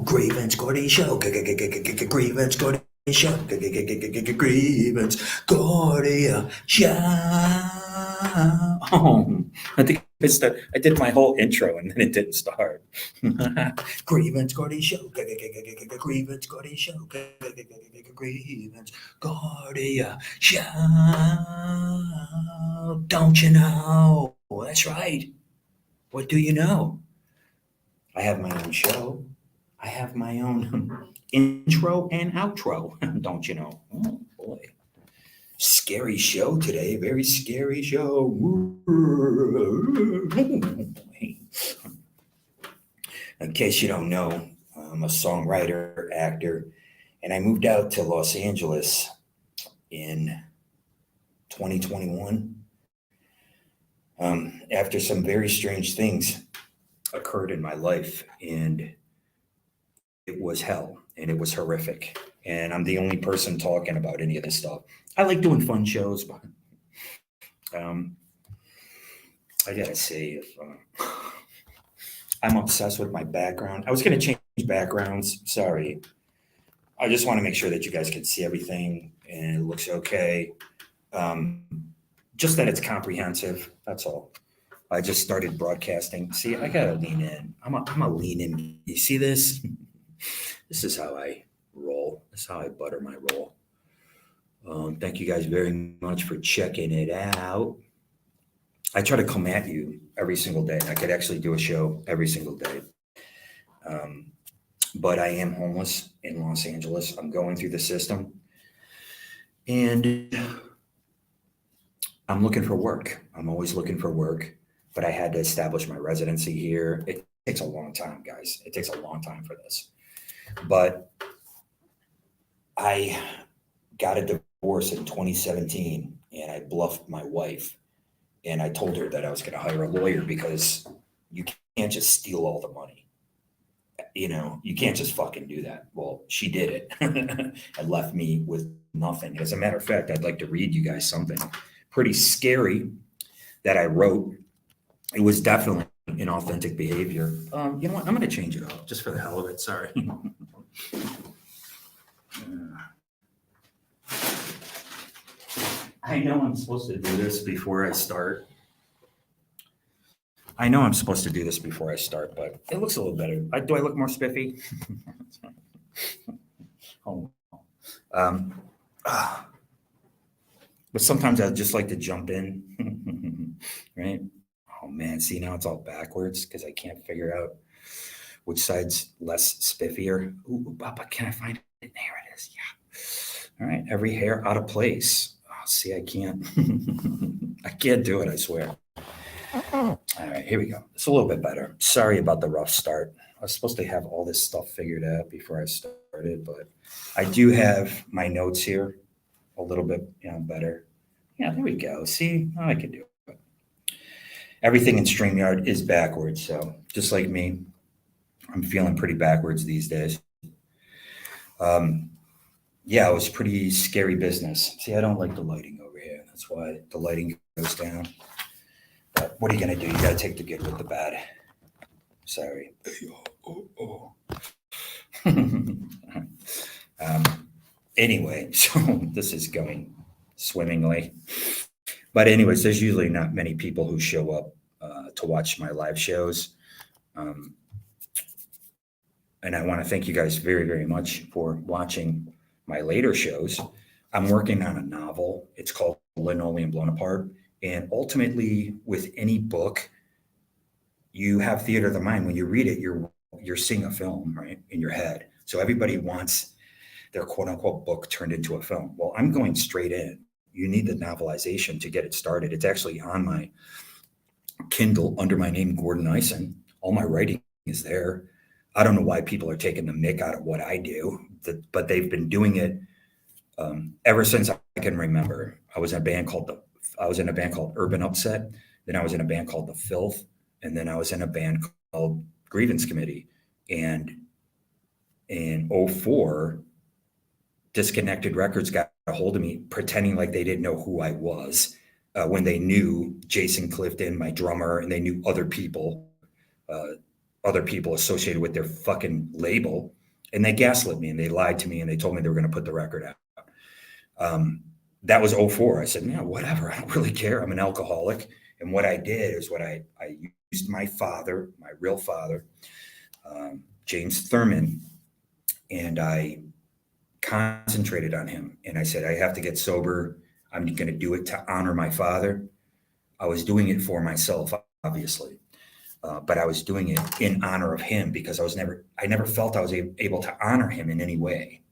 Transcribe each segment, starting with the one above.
Grievance Gordy Show. Grievance Gordy Show. Grievance Gordy Show. Oh, I think I did my whole intro and then it didn't start. Grievance Gordy Show. Grievance Gordy Show. Grievance Gordy Show. Don't you know? That's right. What do you know? I have my own show. I have my own intro and outro. Don't you know? Oh boy. Scary show today. Very scary show. In case you don't know, I'm a songwriter, actor, and I moved out to Los Angeles in 2021 after some very strange things occurred in my life, and it was hell and it was horrific. And I'm the only person talking about any of this stuff. I like doing fun shows, but I gotta say, I'm obsessed with my background. I was gonna change backgrounds. Sorry. I just want to make sure that you guys can see everything and it looks okay. Just that it's comprehensive. That's all. I just started broadcasting. See, I gotta lean in. I'm a lean in. You see this? This is how I roll. This is how I butter my roll. Thank you guys very much for checking it out. I try to come at you every single day. I could actually do a show every single day. But I am homeless in Los Angeles. I'm going through the system. And I'm looking for work. I'm always looking for work. But I had to establish my residency here. It takes a long time, guys. It takes a long time for this. But I got a divorce in 2017, and I bluffed my wife. And I told her that I was going to hire a lawyer because you can't just steal all the money. You know, you can't just fucking do that. Well, she did it and left me with nothing. As a matter of fact, I'd like to read you guys something pretty scary that I wrote. It was definitely inauthentic behavior. You know what? I'm going to change it up just for the hell of it. Sorry. I know I'm supposed to do this before I start. I know I'm supposed to do this before I start, but it looks a little better. Do I look more spiffy? Oh. But sometimes I just like to jump in, right? Oh man, see now it's all backwards because I can't figure out which side's less spiffier. Ooh, Papa, can I find it? There it is. Yeah. All right, every hair out of place. Oh, see, I can't. I can't do it. I swear. All right, here we go. It's a little bit better. Sorry about the rough start. I was supposed to have all this stuff figured out before I started, but I do have my notes here a little bit, better. Yeah, there we go. See, I can do it. Everything in StreamYard is backwards, so just like me, I'm feeling pretty backwards these days. Yeah, it was pretty scary business. See, I don't like the lighting over here. That's why the lighting goes down. But what are you going to do? You got to take the good with the bad. Sorry. Anyway, so this is going swimmingly. But anyways, there's usually not many people who show up to watch my live shows. And I want to thank you guys very, very much for watching my later shows. I'm working on a novel. It's called Linoleum Blown Apart. And ultimately, with any book, you have theater of the mind. When you read it, you're seeing a film, right, in your head. So everybody wants their quote unquote book turned into a film. Well, I'm going straight in. You need the novelization to get it started. It's actually on my Kindle under my name, Gordon Ison. All my writing is there. I don't know why people are taking the mick out of what I do, but they've been doing it ever since I can remember. I was in a band called Urban Upset. Then I was in a band called The Filth. And then I was in a band called Grievance Committee. And in 2004, Disconnected Records got a hold of me pretending like they didn't know who I was when they knew Jason Clifton, my drummer, and they knew other people associated with their fucking label. And they gaslit me and they lied to me and they told me they were going to put the record out. That was '04. I said, yeah, whatever. I don't really care. I'm an alcoholic. And what I did is I used my father, my real father, James Thurman, and I concentrated on him. And I said, I have to get sober. I'm going to do it to honor my father. I was doing it for myself, obviously. But I was doing it in honor of him because I never felt I was able to honor him in any way.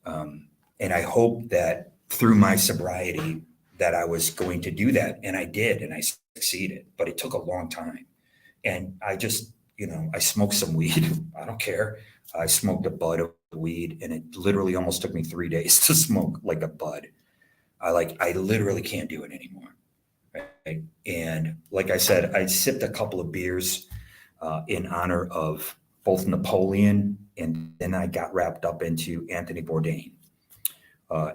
And I hope that through my sobriety that I was going to do that. And I did, and I succeeded, but it took a long time. And I just, I smoked some weed. I don't care. I smoked a bud of weed and it literally almost took me 3 days to smoke like a bud. I literally can't do it anymore. Right? And like I said, I sipped a couple of beers in honor of both Napoleon, and then I got wrapped up into Anthony Bourdain.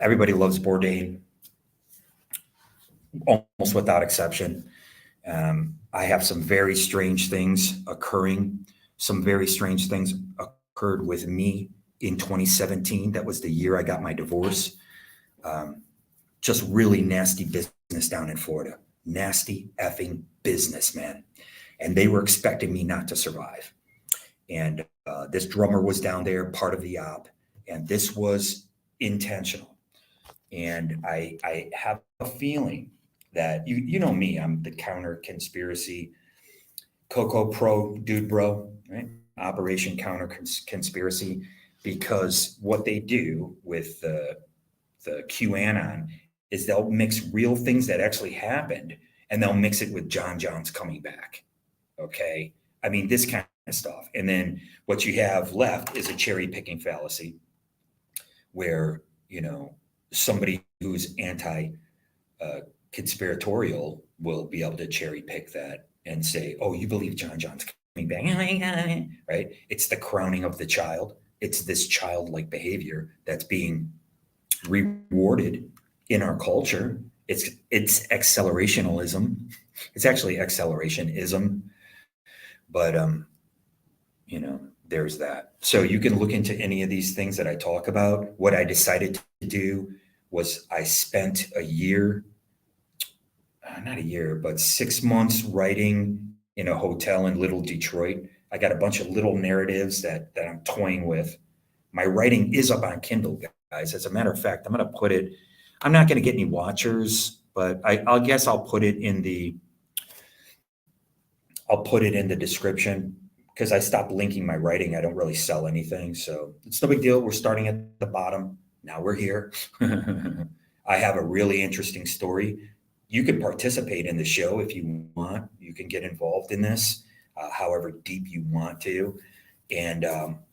Everybody loves Bourdain, almost without exception. I have some very strange things occurring. Some very strange things occurred with me in 2017. That was the year I got my divorce. Just really nasty business down in Florida. Nasty effing business, man. And they were expecting me not to survive. And this drummer was down there, part of the op, and this was intentional. And I have a feeling that you know me, I'm the counter conspiracy, Coco Pro dude bro, right? Operation Counter Conspiracy, because what they do with the QAnon is they'll mix real things that actually happened and they'll mix it with John John's coming back. Okay. I mean, this kind of stuff. And then what you have left is a cherry picking fallacy where, somebody who's anti conspiratorial will be able to cherry pick that and say, oh, you believe John John's coming back, right? It's the crowning of the child. It's this childlike behavior that's being rewarded in our culture. It's accelerationism. It's actually accelerationism, but there's that. So you can look into any of these things that I talk about. What I decided to do was I spent a year, not a year, but 6 months writing in a hotel in Little Detroit. I got a bunch of little narratives that I'm toying with. My writing is up on Kindle, guys. As a matter of fact, I'm going to put it, I'm not going to get any watchers, but I'll guess I'll put it in the description because I stopped linking my writing. I don't really sell anything. So it's no big deal. We're starting at the bottom. Now we're here. I have a really interesting story. You can participate in the show if you want. You can get involved in this, however deep you want to. And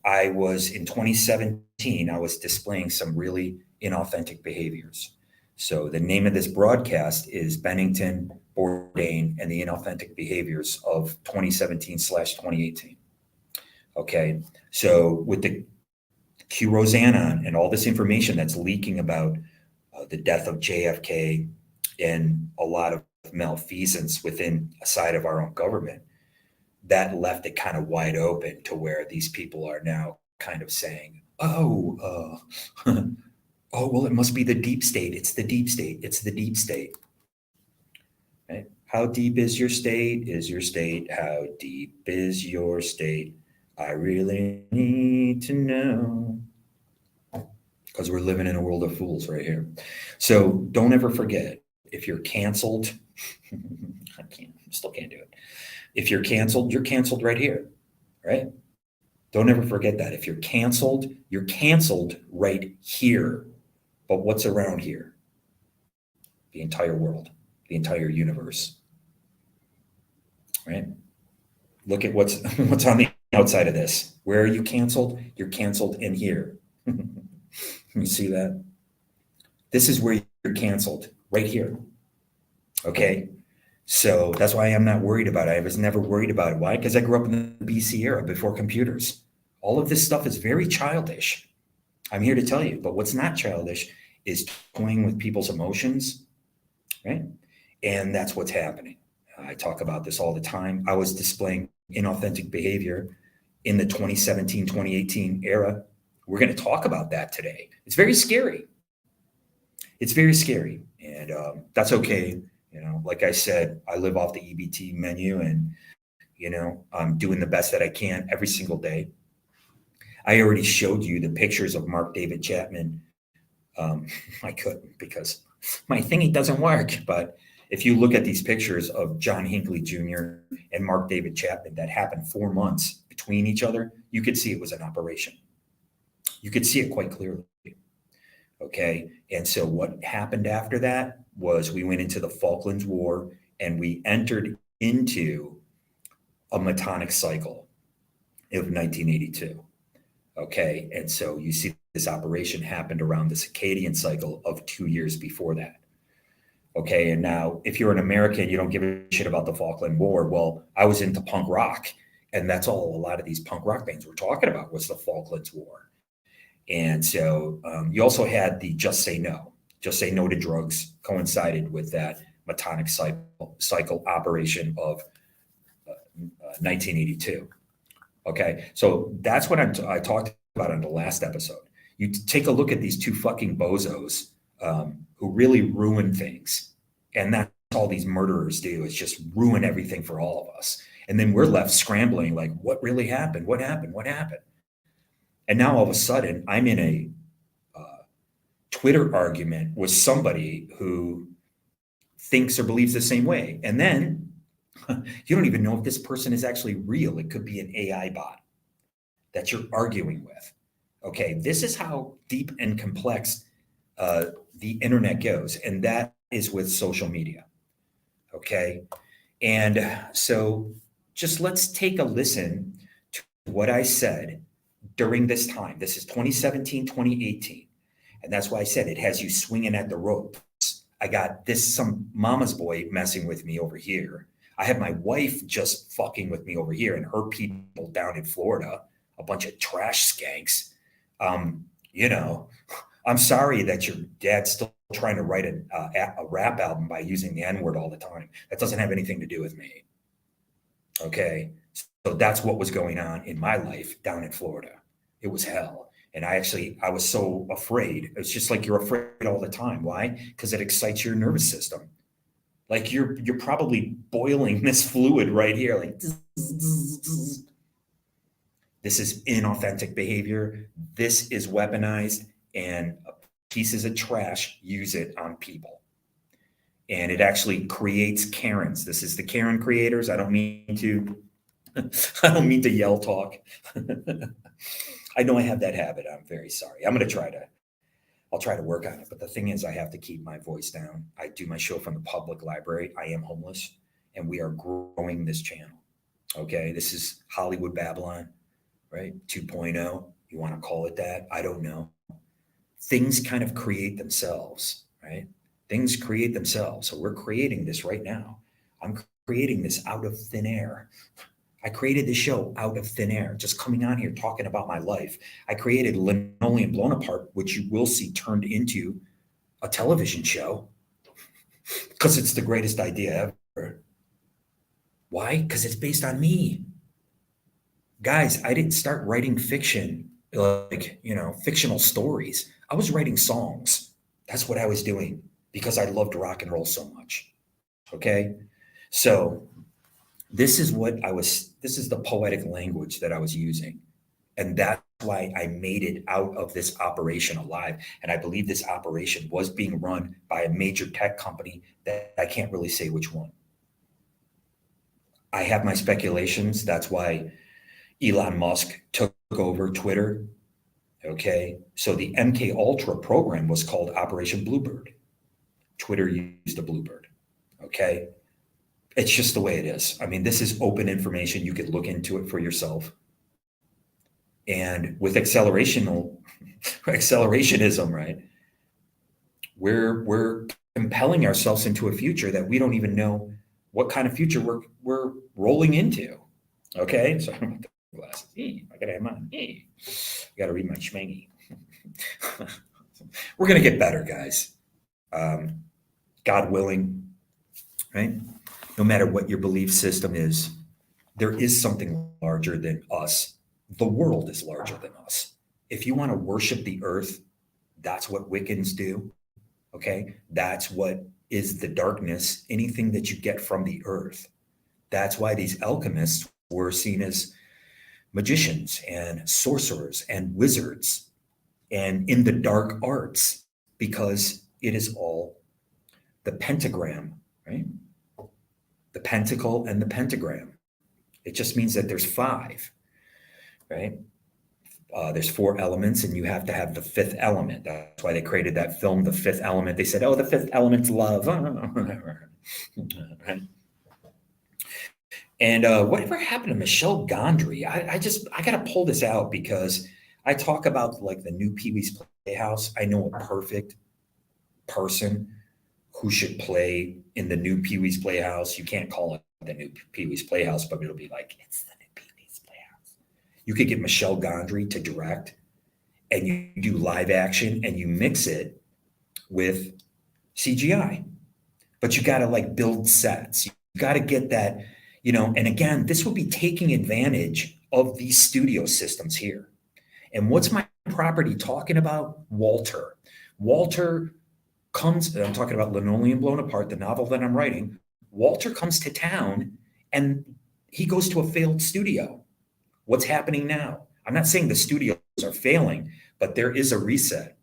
I was in 2017, I was displaying some really inauthentic behaviors. So the name of this broadcast is Bennington, Bourdain, and the Inauthentic Behaviors of 2017/2018. Okay, so with the Q Rosanna and all this information that's leaking about the death of JFK and a lot of malfeasance within a side of our own government, that left it kind of wide open to where these people are now kind of saying, oh, well, it must be the deep state. It's the deep state. It's the deep state. Right? How deep is your state? Is your state? How deep is your state? I really need to know. Because we're living in a world of fools right here. So don't ever forget, if you're canceled, still can't do it. If you're canceled right here, right? Don't ever forget that. If you're canceled right here. But what's around here? The entire world, the entire universe, right? Look at what's on the outside of this. Where are you canceled? You're canceled in here. You see that? This is where you're canceled, right here. Okay? So that's why I'm not worried about it. I was never worried about it. Why? Because I grew up in the BC era before computers. All of this stuff is very childish. I'm here to tell you, but what's not childish is toying with people's emotions, right? And that's what's happening. I talk about this all the time. I was displaying inauthentic behavior in the 2017, 2018 era. We're going to talk about that today. It's very scary. It's very scary. And that's okay. Like I said, I live off the EBT menu, and, I'm doing the best that I can every single day. I already showed you the pictures of Mark David Chapman. I couldn't because my thingy doesn't work. But if you look at these pictures of John Hinckley Jr. and Mark David Chapman that happened 4 months between each other, you could see it was an operation. You could see it quite clearly. Okay. And so what happened after that was we went into the Falklands War, and we entered into a Metonic cycle of 1982. Okay. And so you see this operation happened around the circadian cycle of 2 years before that. Okay. And now, if you're an American, you don't give a shit about the Falkland War. Well, I was into punk rock, and that's all a lot of these punk rock bands were talking about was the Falklands War. And so you also had the Just Say No to Drugs coincided with that Metonic cycle operation of 1982. Okay, so that's what I talked about in the last episode. You take a look at these two fucking bozos who really ruin things. And that's all these murderers do, is just ruin everything for all of us. And then we're left scrambling like, what really happened? What happened? What happened? And now all of a sudden, I'm in a Twitter argument with somebody who thinks or believes the same way. And then you don't even know if this person is actually real. It could be an AI bot that you're arguing with. Okay, this is how deep and complex the internet goes. And that is with social media. Okay. And so just let's take a listen to what I said during this time. This is 2017, 2018. And that's why I said it has you swinging at the ropes. I got some mama's boy messing with me over here. I have my wife just fucking with me over here, and her people down in Florida, a bunch of trash skanks. I'm sorry that your dad's still trying to write a rap album by using the N-word all the time. That doesn't have anything to do with me. Okay. So that's what was going on in my life down in Florida. It was hell. And I was so afraid. It's just like you're afraid all the time. Why? Because it excites your nervous system. Like you're probably boiling this fluid right here. Like this is inauthentic behavior. This is weaponized, and pieces of trash use it on people. And it actually creates Karens. This is the Karen creators. I don't mean to yell talk. I know I have that habit. I'm very sorry. I'll try to work on it. But the thing is, I have to keep my voice down. I do my show from the public library. I am homeless, and we are growing this channel. Okay. This is Hollywood Babylon, right? 2.0. You want to call it that? I don't know. Things kind of create themselves, right? Things create themselves. So we're creating this right now. I'm creating this out of thin air. I created this show out of thin air, just coming on here talking about my life. I created Linoleum Blown Apart, which you will see turned into a television show because it's the greatest idea ever. Why? Because it's based on me. Guys, I didn't start writing fiction, like, fictional stories. I was writing songs. That's what I was doing because I loved rock and roll so much. Okay. So this is the poetic language that I was using. And that's why I made it out of this operation alive. And I believe this operation was being run by a major tech company that I can't really say which one. I have my speculations. That's why Elon Musk took over Twitter. Okay. So the MK Ultra program was called Operation Bluebird. Twitter used a Bluebird. Okay. It's just the way it is. I mean, this is open information. You could look into it for yourself. And with accelerationism, right? We're compelling ourselves into a future that we don't even know what kind of future we're rolling into. Okay, so I'm the glasses. I gotta have mine. I gotta read my schmangy. We're gonna get better, guys. God willing, right? No matter what your belief system is, there is something larger than us The world is larger than us. If you want to worship the earth, that's what Wiccans do. Okay. That's what is the darkness, anything that you get from the earth. That's why these alchemists were seen as magicians and sorcerers and wizards and in the dark arts, because it is all the pentagram, right? The pentacle and the pentagram. It just means that there's five, right? There's four elements, and you have to have the fifth element. That's why they created that film, The Fifth Element. They said, "Oh, the fifth element's love." And whatever happened to Michelle Gondry? I got to pull this out because I talk about like the new Pee Wee's Playhouse. I know a perfect person who should play in the new Pee Wee's Playhouse. You can't call it the new Pee Wee's Playhouse, but it'll be like, it's the new Pee Wee's Playhouse. You could get Michelle Gondry to direct, and you do live action and you mix it with CGI. But you got to like build sets. You got to get that, and again, this will be taking advantage of these studio systems here. And what's my property talking about? Walter. Walter comes, I'm talking about Linoleum Blown Apart, the novel that I'm writing. Walter comes to town and he goes to a failed studio. What's happening now? I'm not saying the studios are failing, but there is a reset.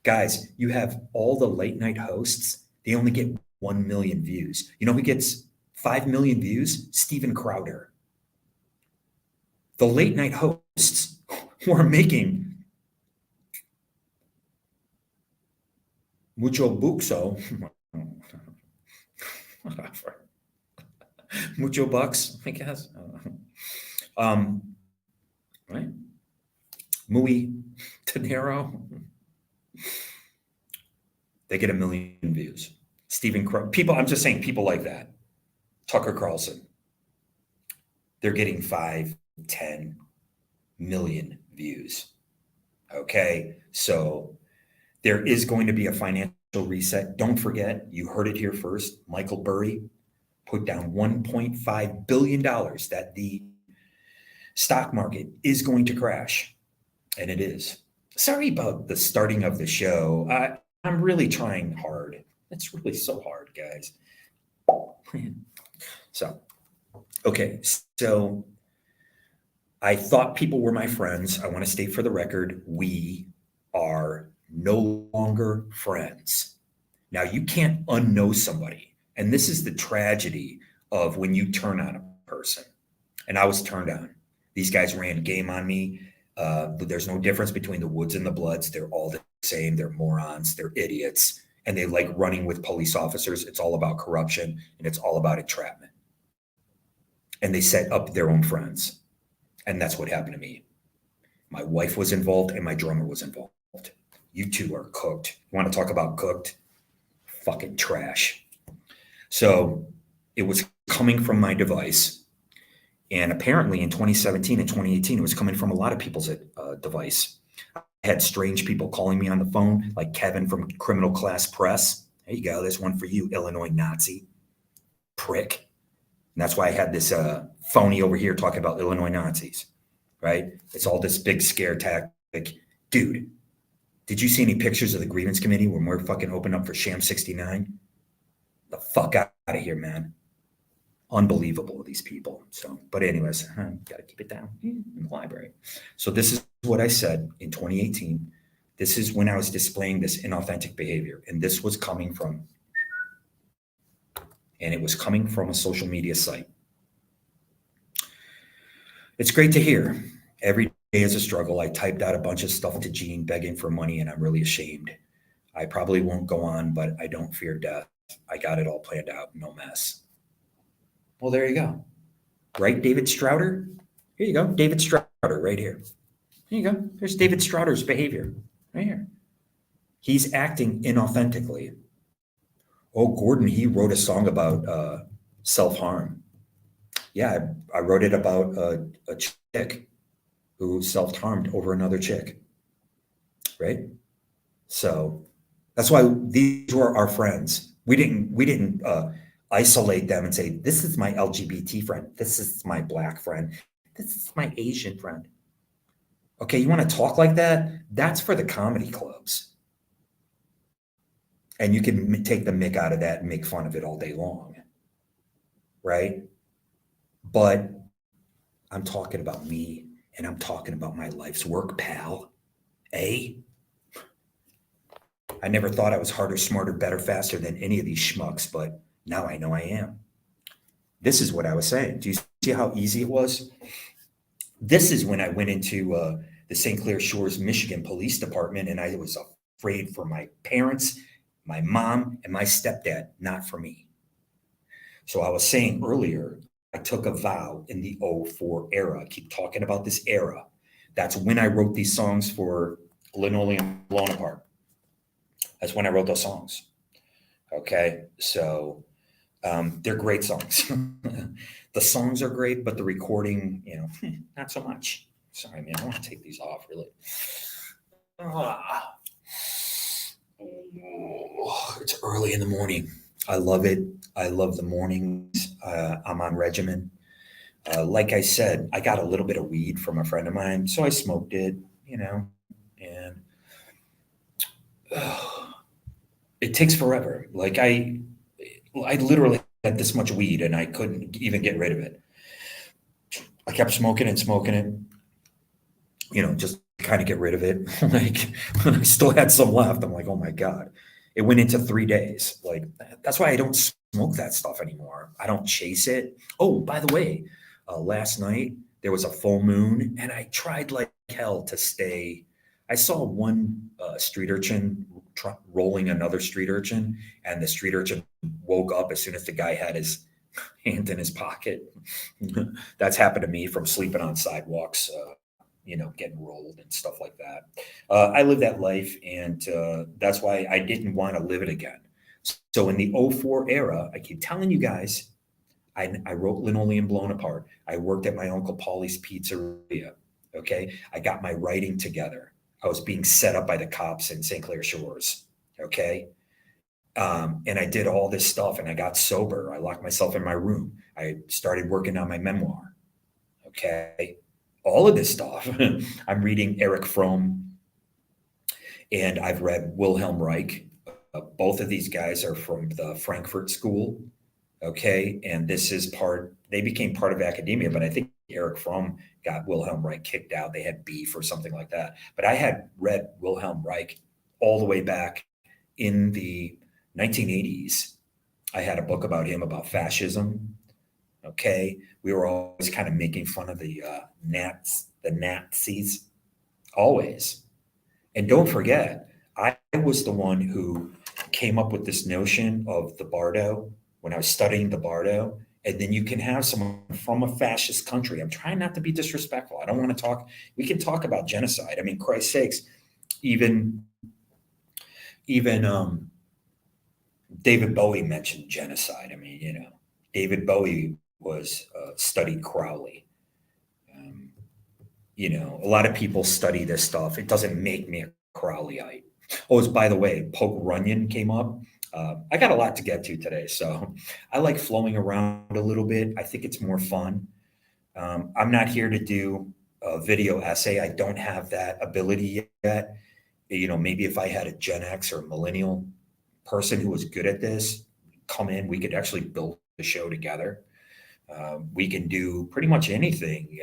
Guys, you have all the late night hosts. They only get 1 million views. You know who gets 5 million views? Steven Crowder. The late night hosts who are making mucho buxo, whatever, mucho bucks, I guess. Right? Muy dinero. They get 1 million views. Stephen Crow, people, I'm just saying people like that. Tucker Carlson, they're getting 5, 10 million views. Okay, so there is going to be a financial reset. Don't forget, you heard it here first. Michael Burry put down $1.5 billion that the stock market is going to crash, and it is. Sorry about the starting of the show. I'm really trying hard. It's really so hard, guys. So, okay, so I thought people were my friends. I want to state for the record, we are no longer friends. Now, you can't unknow somebody. And this is the tragedy of when you turn on a person. And I was turned on. These guys ran game on me. There's no difference between the Woods and the Bloods. They're all the same. They're morons. They're idiots. And they like running with police officers. It's all about corruption and it's all about entrapment. And they set up their own friends. And that's what happened to me. My wife was involved and my drummer was involved. You two are cooked. You want to talk about cooked? Fucking trash. So it was coming from my device. And apparently in 2017 and 2018, it was coming from a lot of people's device. I had strange people calling me on the phone, like Kevin from Criminal Class Press. There you go. There's one for you, Illinois Nazi. Prick. And that's why I had this phony over here talking about Illinois Nazis, right? It's all this big scare tactic. Dude, did you see any pictures of the grievance committee when we're fucking open up for Sham 69? The fuck out of here, man. Unbelievable, these people. So, but anyways, got to keep it down in the library. So this is what I said in 2018. This is when I was displaying this inauthentic behavior. And this was coming from, and it was coming from a social media site. It's great to hear. Every day is a struggle. I typed out a bunch of stuff to Gene begging for money, and I'm really ashamed. I probably won't go on, but I don't fear death. I got it all planned out. No mess. Well, there you go. Right, David Strouder? Here you go. David Strouder right here. Here you go. There's David Strouder's behavior right here. He's acting inauthentically. Oh, Gordon, he wrote a song about self-harm. Yeah, I wrote it about a chick who self-harmed over another chick, right? So that's why these were our friends. We didn't isolate them and say, this is my LGBT friend. This is my Black friend. This is my Asian friend. Okay, you want to talk like that? That's for the comedy clubs. And you can take the mick out of that and make fun of it all day long, right? But I'm talking about me, and I'm talking about my life's work, pal. Eh? I never thought I was harder, smarter, better, faster than any of these schmucks, but now I know I am. This is what I was saying. Do you see how easy it was? This is when I went into the St. Clair Shores, Michigan Police Department, and I was afraid for my parents, my mom, and my stepdad, not for me. So I was saying earlier, I took a vow in the '04 era. I keep talking about this era. That's when I wrote these songs for Linoleum Blown Apart. That's when I wrote those songs. Okay, so they're great songs. The songs are great, but the recording, not so much. Sorry, man, I want to take these off, really. It's early in the morning. I love it. I love the mornings. I'm on regimen. Like I said, I got a little bit of weed from a friend of mine, so I smoked it, and it takes forever. Like I literally had this much weed and I couldn't even get rid of it. I kept smoking and smoking it, just kind of get rid of it. Like when I still had some left, I'm like, oh my God. It went into 3 days. Like that's why I don't smoke that stuff anymore. I don't chase it. Oh, by the way, last night there was a full moon and I tried like hell to stay. I saw one street urchin rolling another street urchin, and the street urchin woke up as soon as the guy had his hand in his pocket. That's happened to me from sleeping on sidewalks, getting rolled and stuff like that. I lived that life, and that's why I didn't want to live it again. So in the '04 era, I keep telling you guys, I wrote Linoleum Blown Apart. I worked at my Uncle Paulie's Pizzeria. Okay. I got my writing together. I was being set up by the cops in St. Clair Shores. Okay. And I did all this stuff and I got sober. I locked myself in my room. I started working on my memoir. Okay. All of this stuff. I'm reading Eric Fromm and I've read Wilhelm Reich. Both of these guys are from the Frankfurt School. Okay. And they became part of academia, but I think Eric Fromm got Wilhelm Reich kicked out. They had beef or something like that. But I had read Wilhelm Reich all the way back in the 1980s. I had a book about him about fascism. Okay. We were always kind of making fun of the Nazis, always. And don't forget, I was the one who came up with this notion of the Bardo when I was studying the Bardo. And then you can have someone from a fascist country. I'm trying not to be disrespectful. I don't want to talk. We can talk about genocide. I mean, Christ's sakes, even David Bowie mentioned genocide. I mean, David Bowie studied Crowley. A lot of people study this stuff. It doesn't make me a Crowleyite. Oh, by the way, Poke Runyon came up. I got a lot to get to today, so I like flowing around a little bit. I think it's more fun. I'm not here to do a video essay. I don't have that ability yet. Maybe if I had a Gen X or millennial person who was good at this come in, we could actually build the show together. We can do pretty much anything,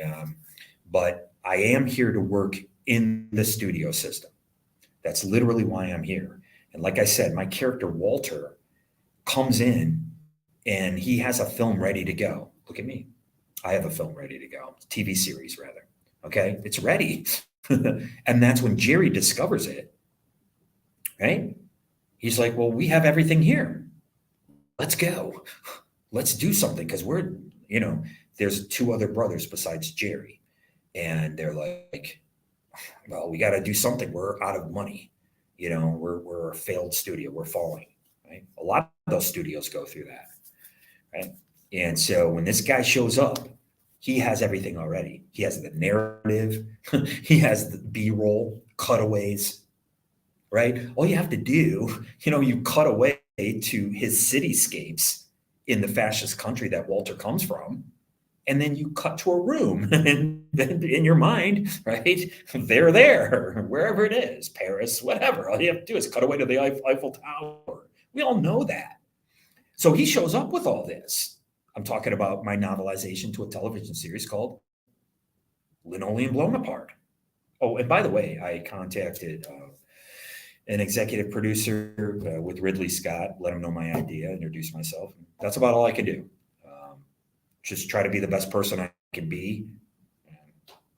but I am here to work in the studio system. That's literally why I'm here. And like I said, my character Walter comes in and he has a film ready to go. Look at me. I have a film ready to go. TV series, rather. Okay. It's ready. And that's when Jerry discovers it. Right. He's like, well, we have everything here. Let's go. Let's do something. Because there's 2 other brothers besides Jerry. And they're like, well, we got to do something. We're out of money. We're a failed studio. We're falling, right? A lot of those studios go through that, right? And so when this guy shows up, he has everything already. He has the narrative. He has the B-roll, cutaways, right? All you have to do, you cut away to his cityscapes in the fascist country that Walter comes from, and then you cut to a room, and then in your mind, right, they're there, wherever it is, Paris, whatever. All you have to do is cut away to the Eiffel Tower. We all know that. So he shows up with all this. I'm talking about my novelization to a television series called Linoleum Blown Apart. Oh, and by the way, I contacted an executive producer with Ridley Scott, let him know my idea, introduce myself. That's about all I can do. Just try to be the best person I can be,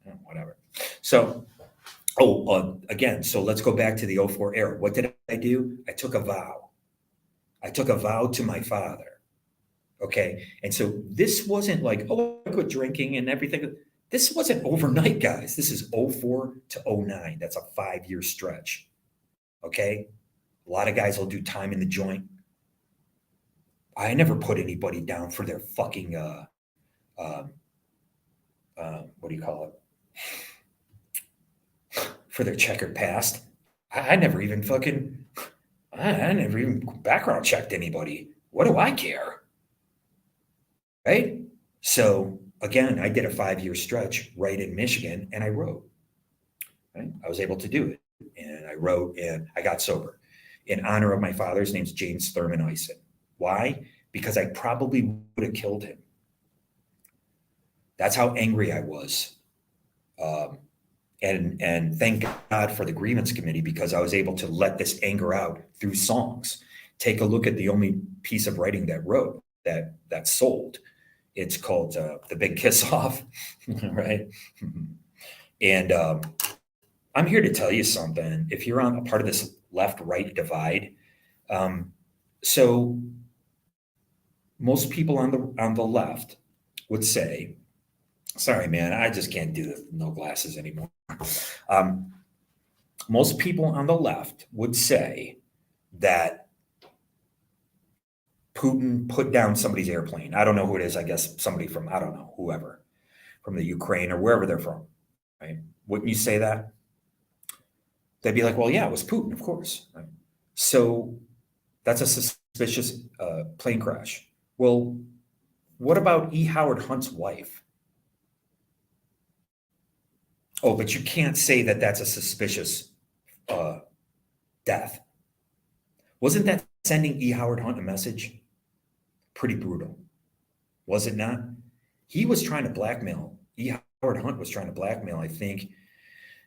and whatever. So, again, so let's go back to the 04 era. What did I do? I took a vow. I took a vow to my father. Okay. And so this wasn't like, oh, I quit drinking and everything. This wasn't overnight, guys. This is 04 to 09. That's a 5-year stretch. Okay. A lot of guys will do time in the joint. I never put anybody down for their fucking, what do you call it? For their checkered past. I never even background checked anybody. What do I care? Right? So again, I did a 5-year stretch right in Michigan, and I wrote. Right? I was able to do it. And I wrote, and I got sober. In honor of my father's name's James Thurman Eisen. Why? Because I probably would have killed him. That's how angry I was. And thank God for the grievance committee, because I was able to let this anger out through songs. Take a look at the only piece of writing that sold. It's called The Big Kiss Off, right? And I'm here to tell you something. If you're on a part of this left-right divide, so most people on the left would say, sorry, man, I just can't do the no glasses anymore. Most people on the left would say that Putin put down somebody's airplane. I don't know who it is. I guess somebody from, I don't know, whoever, from the Ukraine or wherever they're from, right? Wouldn't you say that? They'd be like, well, yeah, it was Putin, of course. Right? So that's a suspicious plane crash. Well, what about E. Howard Hunt's wife? Oh, but you can't say that that's a suspicious death. Wasn't that sending E. Howard Hunt a message? Pretty brutal, was it not? He was trying to blackmail, E. Howard Hunt was trying to blackmail, I think,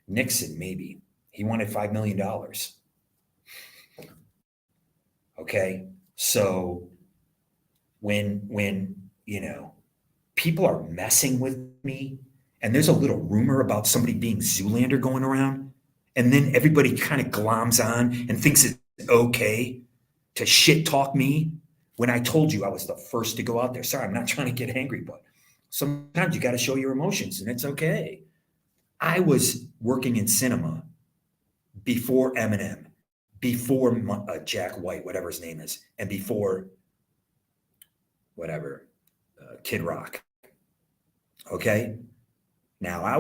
Nixon, maybe. He wanted $5 million. Okay, so when people are messing with me, and there's a little rumor about somebody being Zoolander going around, and then everybody kind of gloms on and thinks it's okay to shit talk me when I told you I was the first to go out there. Sorry, I'm not trying to get angry, but sometimes you got to show your emotions, and it's okay. I was working in cinema before Eminem, before Jack White, whatever his name is, and before Kid Rock. Okay. Now I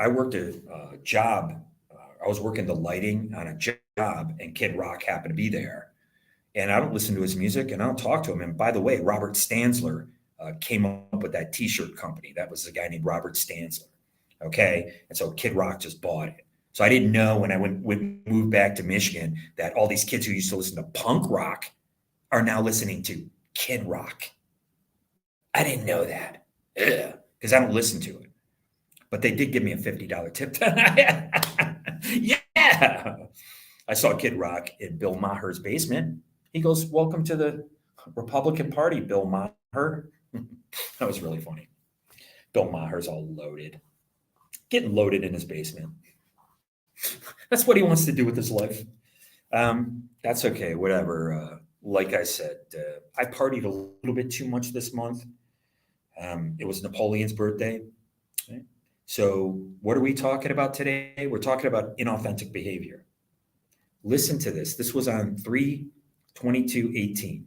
worked a job. I was working the lighting on a job, and Kid Rock happened to be there. And I don't listen to his music, and I don't talk to him. And by the way, Robert Stansler came up with that T-shirt company. That was a guy named Robert Stansler. Okay. And so Kid Rock just bought it. So I didn't know when I moved back to Michigan that all these kids who used to listen to punk rock are now listening to Kid Rock. I didn't know that because I don't listen to it. But they did give me a $50 tip. Yeah. I saw Kid Rock in Bill Maher's basement. He goes, welcome to the Republican Party, Bill Maher. That was really funny. Bill Maher's all loaded. Getting loaded in his basement. That's what he wants to do with his life. That's okay, whatever. Like I said, I partied a little bit too much this month. It was Napoleon's birthday. Right? So what are we talking about today? We're talking about inauthentic behavior. Listen to this. This was on 3/22/18.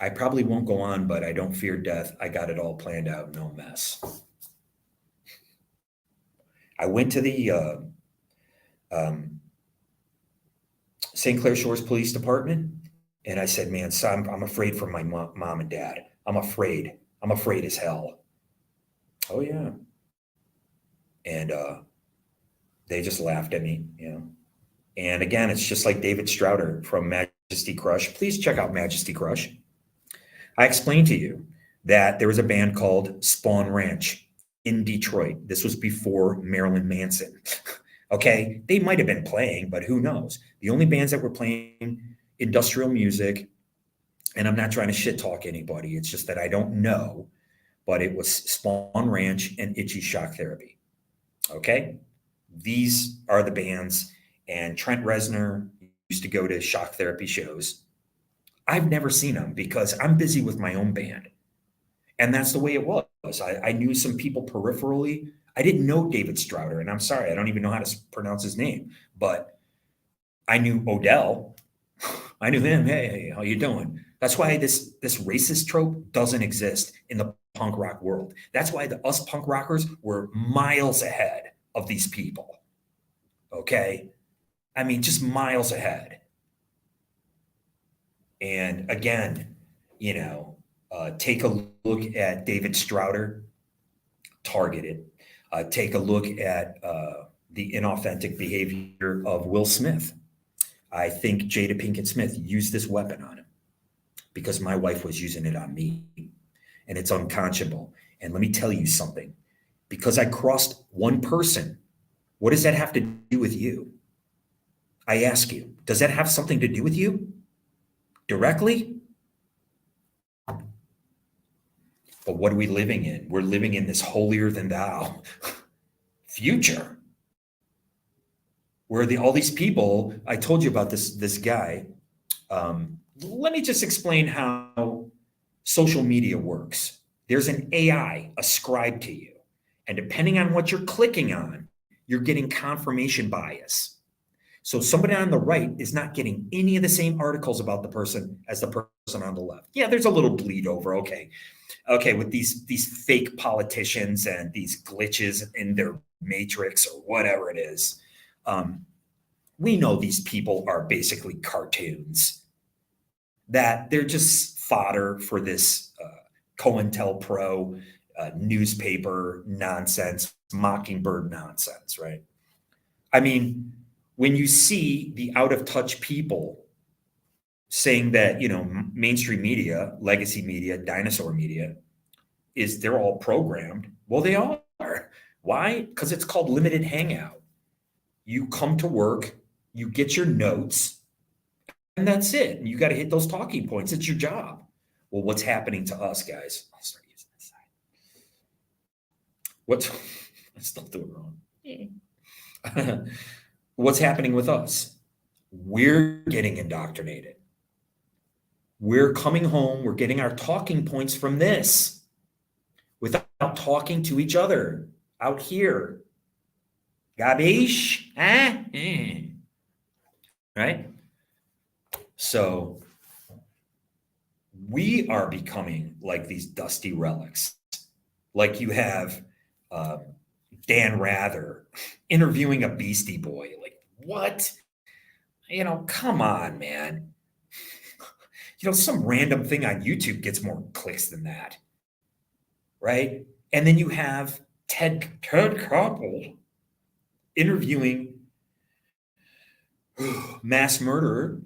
I probably won't go on, but I don't fear death. I got it all planned out, no mess. I went to the St. Clair Shores Police Department, and I said, man, son, I'm afraid for my mom and dad. I'm afraid. I'm afraid as hell. Oh yeah. And they just laughed at me, you know. And again, it's just like David Strouder from Majesty Crush. Please check out Majesty Crush. I explained to you that there was a band called Spawn Ranch in Detroit. This was before Marilyn Manson. Okay, they might have been playing, but who knows? The only bands that were playing industrial music, and I'm not trying to shit talk anybody, it's just that I don't know, but it was Spawn Ranch and Itchy Shock Therapy. Okay, these are the bands, and Trent Reznor used to go to shock therapy shows. I've never seen them because I'm busy with my own band. And that's the way it was. I knew some people peripherally. I didn't know David Strouder, and I'm sorry, I don't even know how to pronounce his name, but I knew Odell. I knew him. Hey, how you doing? That's why this racist trope doesn't exist in the punk rock world. That's why us punk rockers were miles ahead of these people. Okay? I mean, just miles ahead. And again, you know, take a look at David Strouder, targeted. Take a look at the inauthentic behavior of Will Smith. I think Jada Pinkett Smith used this weapon on him because my wife was using it on me. And it's unconscionable. And let me tell you something. Because I crossed one person, what does that have to do with you? I ask you, does that have something to do with you? Directly? But what are we living in? We're living in this holier than thou future where all these people, I told you about this guy. Let me just explain how social media works. There's an AI ascribed to you. And depending on what you're clicking on, you're getting confirmation bias. So somebody on the right is not getting any of the same articles about the person as the person on the left. Yeah, there's a little bleed over. Okay, with these fake politicians and these glitches in their matrix or whatever it is. We know these people are basically cartoons, that they're just fodder for this COINTELPRO newspaper nonsense, Mockingbird nonsense, right? I mean, when you see the out of touch people saying that, you know, mainstream media, legacy media, dinosaur media, they're all programmed. Well, they are. Why? Because it's called limited hangout. You come to work, you get your notes, and that's it. And you got to hit those talking points. It's your job. Well, what's happening to us, guys? I'll start using this side. I still do it wrong. What's happening with us? We're getting indoctrinated. We're coming home, we're getting our talking points from this without talking to each other out here. Gabish? Right? So we are becoming like these dusty relics. Like you have Dan Rather interviewing a Beastie Boy. Like, what? You know, come on, man. You know, some random thing on YouTube gets more clicks than that. Right? And then you have Ted Koppel interviewing mass murderer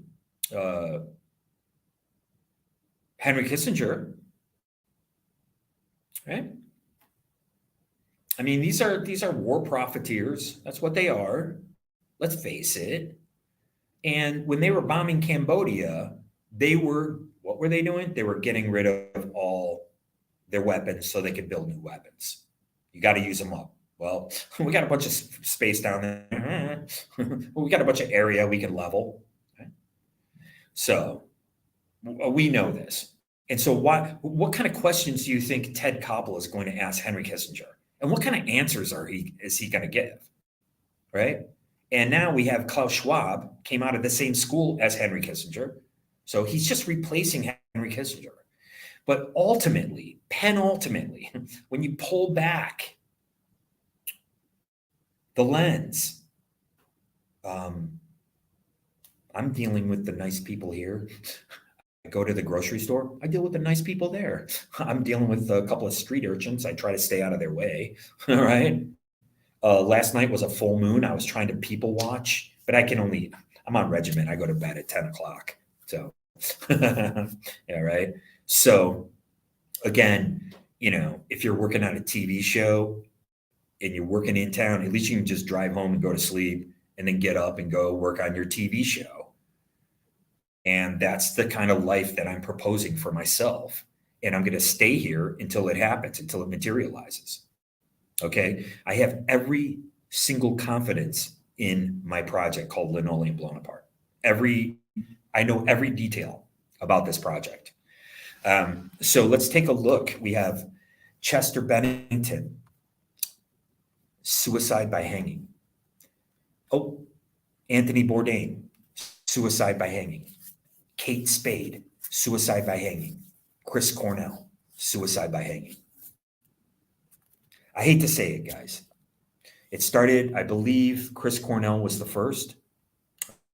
Henry Kissinger. Right? I mean, these are war profiteers. That's what they are. Let's face it. And when they were bombing Cambodia, what were they doing? They were getting rid of all their weapons so they could build new weapons. You got to use them up. Well, we got a bunch of space down there. We got a bunch of area we can level. Okay? So we know this. And so what kind of questions do you think Ted Koppel is going to ask Henry Kissinger? And what kind of answers is he going to give? Right? And now we have Klaus Schwab came out of the same school as Henry Kissinger. So he's just replacing Henry Kissinger. But penultimately, when you pull back the lens, I'm dealing with the nice people here. go to the grocery store. I deal with the nice people there. I'm dealing with a couple of street urchins. I try to stay out of their way. All right. Last night was a full moon. I was trying to people watch, but I'm on regimen. I go to bed at 10 o'clock. So, yeah, right. So, again, if you're working on a TV show and you're working in town, at least you can just drive home and go to sleep and then get up and go work on your TV show. And that's the kind of life that I'm proposing for myself. And I'm going to stay here until it happens, until it materializes. Okay. I have every single confidence in my project called Linoleum Blown Apart. I know every detail about this project. So let's take a look. We have Chester Bennington, suicide by hanging. Oh, Anthony Bourdain, suicide by hanging. Kate Spade, suicide by hanging. Chris Cornell, suicide by hanging. I hate to say it, guys. It started, I believe Chris Cornell was the first.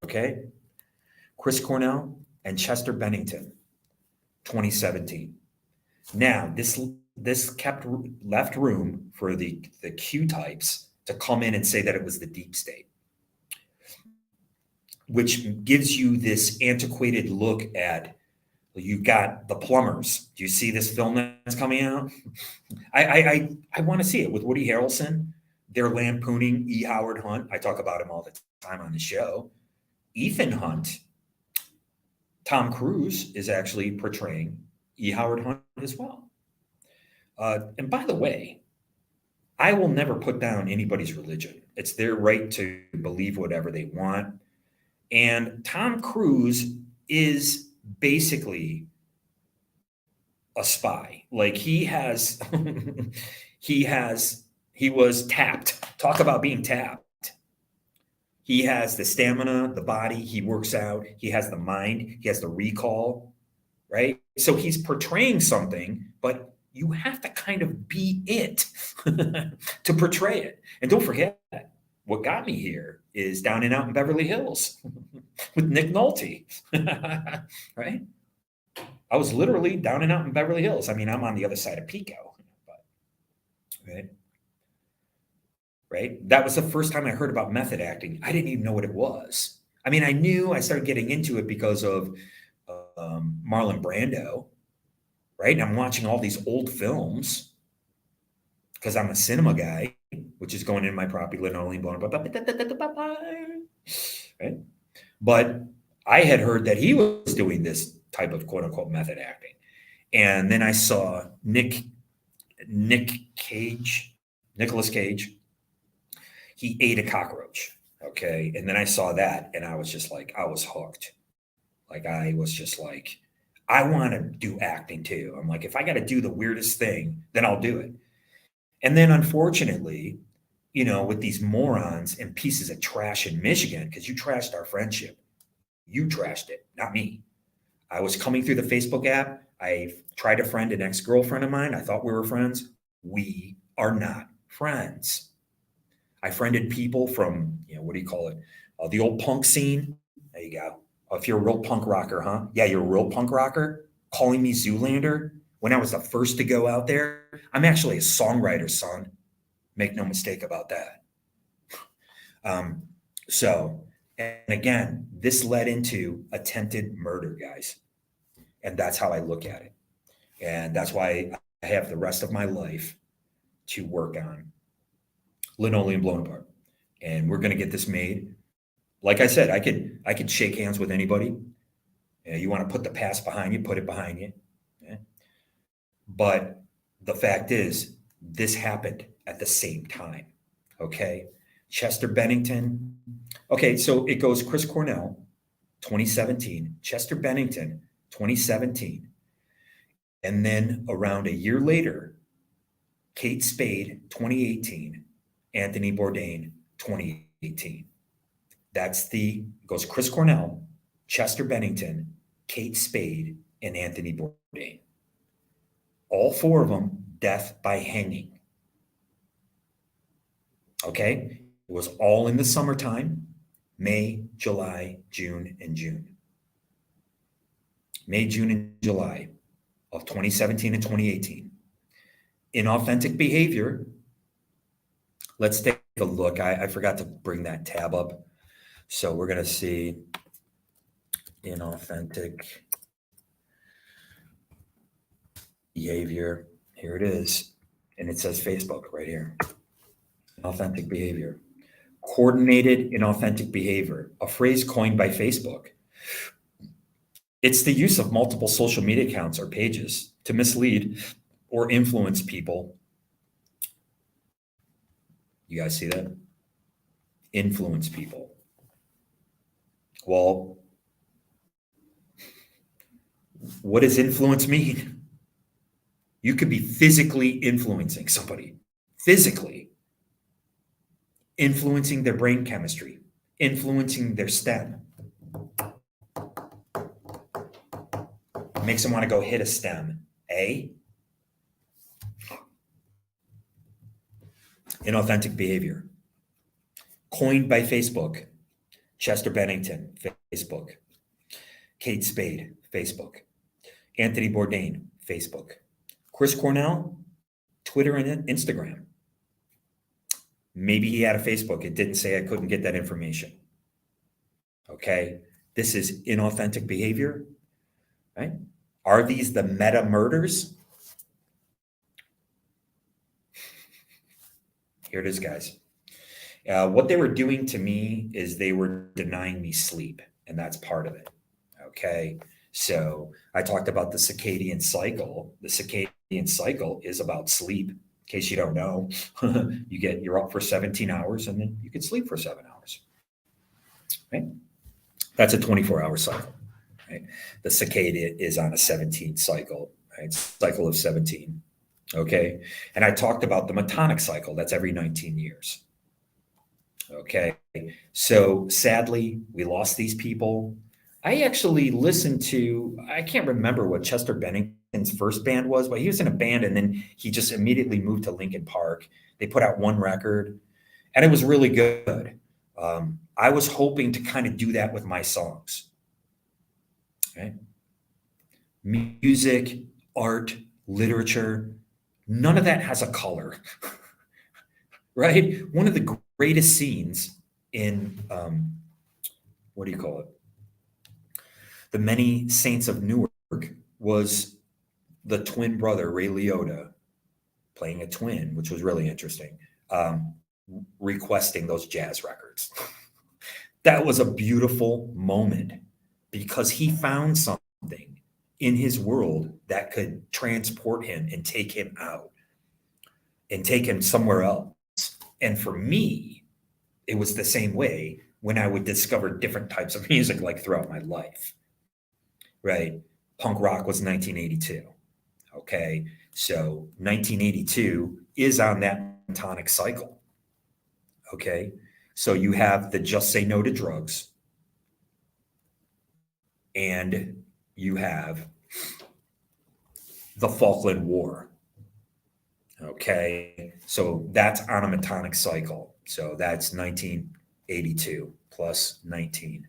Okay. Chris Cornell and Chester Bennington, 2017. Now, this left room for the Q types to come in and say that it was the deep state, which gives you this antiquated look at, you got the plumbers. Do you see this film that's coming out? I want to see it with Woody Harrelson. They're lampooning E. Howard Hunt. I talk about him all the time on the show. Ethan Hunt, Tom Cruise is actually portraying E. Howard Hunt as well. And by the way, I will never put down anybody's religion. It's their right to believe whatever they want. And Tom Cruise is basically a spy. Like he was tapped. Talk about being tapped. He has the stamina, the body, he works out, he has the mind, he has the recall, right? So he's portraying something, but you have to kind of be it to portray it. And don't forget, what got me here is Down and Out in Beverly Hills with Nick Nolte, right? I was literally down and out in Beverly Hills. I mean, I'm on the other side of Pico, but right? That was the first time I heard about method acting. I didn't even know what it was. I mean, I started getting into it because of Marlon Brando, right? And I'm watching all these old films because I'm a cinema guy, which is going in my property, linoleum, right? But I had heard that he was doing this type of quote unquote method acting. And then I saw Nicolas Cage, he ate a cockroach. Okay. And then I saw that and I was just like, I was hooked. Like, I was just like, I want to do acting too. I'm like, if I got to do the weirdest thing, then I'll do it. And then unfortunately, with these morons and pieces of trash in Michigan, because you trashed our friendship, you trashed it, not me. I was coming through the Facebook app. I tried to friend an ex-girlfriend of mine. I thought we were friends. We are not friends. I friended people from, what do you call it? The old punk scene. There you go. If you're a real punk rocker, huh? Yeah, you're a real punk rocker. Calling me Zoolander when I was the first to go out there. I'm actually a songwriter, son. Make no mistake about that. And again, this led into attempted murder, guys. And that's how I look at it. And that's why I have the rest of my life to work on Linoleum Blown Apart. And we're going to get this made. Like I said, I could shake hands with anybody. You want to put the past behind you, put it behind you. Yeah. But the fact is, this happened at the same time. Okay. Chester Bennington. Okay. So it goes Chris Cornell, 2017, Chester Bennington, 2017. And then around a year later, Kate Spade, 2018, Anthony Bourdain, 2018. Goes Chris Cornell, Chester Bennington, Kate Spade, and Anthony Bourdain. All four of them, death by hanging. Okay? It was all in the summertime, May, July, June, and June. May, June, and July of 2017 and 2018. Inauthentic behavior. Let's take a look. I forgot to bring that tab up. So we're going to see inauthentic behavior. Here it is. And it says Facebook right here. Inauthentic behavior. Coordinated inauthentic behavior, a phrase coined by Facebook. It's the use of multiple social media accounts or pages to mislead or influence people. You guys see that? Influence people. Well, what does influence mean? You could be physically influencing somebody, physically influencing their brain chemistry, influencing their stem. Makes them want to go hit a stem. Inauthentic behavior. Coined by Facebook. Chester Bennington, Facebook. Kate Spade, Facebook. Anthony Bourdain, Facebook. Chris Cornell, Twitter and Instagram. Maybe he had a Facebook. It didn't say I couldn't get that information. Okay. This is inauthentic behavior, right? Are these the meta murders? Here it is, guys. What they were doing to me is they were denying me sleep, and that's part of it. Okay. So I talked about the circadian cycle. The circadian cycle is about sleep. In case you don't know, you're up for 17 hours and then you can sleep for 7 hours. Right? That's a 24-hour cycle. Right? The cicada is on a 17 cycle, right? Cycle of 17. Okay. And I talked about the metonic cycle. That's every 19 years. Okay. So sadly, we lost these people. I actually listened to, I can't remember what Chester Bennington's first band was, but he was in a band and then he just immediately moved to Linkin Park. They put out one record and it was really good. I was hoping to kind of do that with my songs. Okay. Music, art, literature, none of that has a color, right? One of the greatest scenes in, what do you call it? The Many Saints of Newark was the twin brother, Ray Liotta, playing a twin, which was really interesting, requesting those jazz records. That was a beautiful moment because he found something in his world that could transport him and take him out and take him somewhere else. And for me, it was the same way when I would discover different types of music like throughout my life, right? Punk rock was 1982. Okay. So 1982 is on that metonic cycle. Okay. So you have the Just Say No to Drugs and you have the Falkland War. Okay. So that's on a metonic cycle. So that's 1982 plus 19.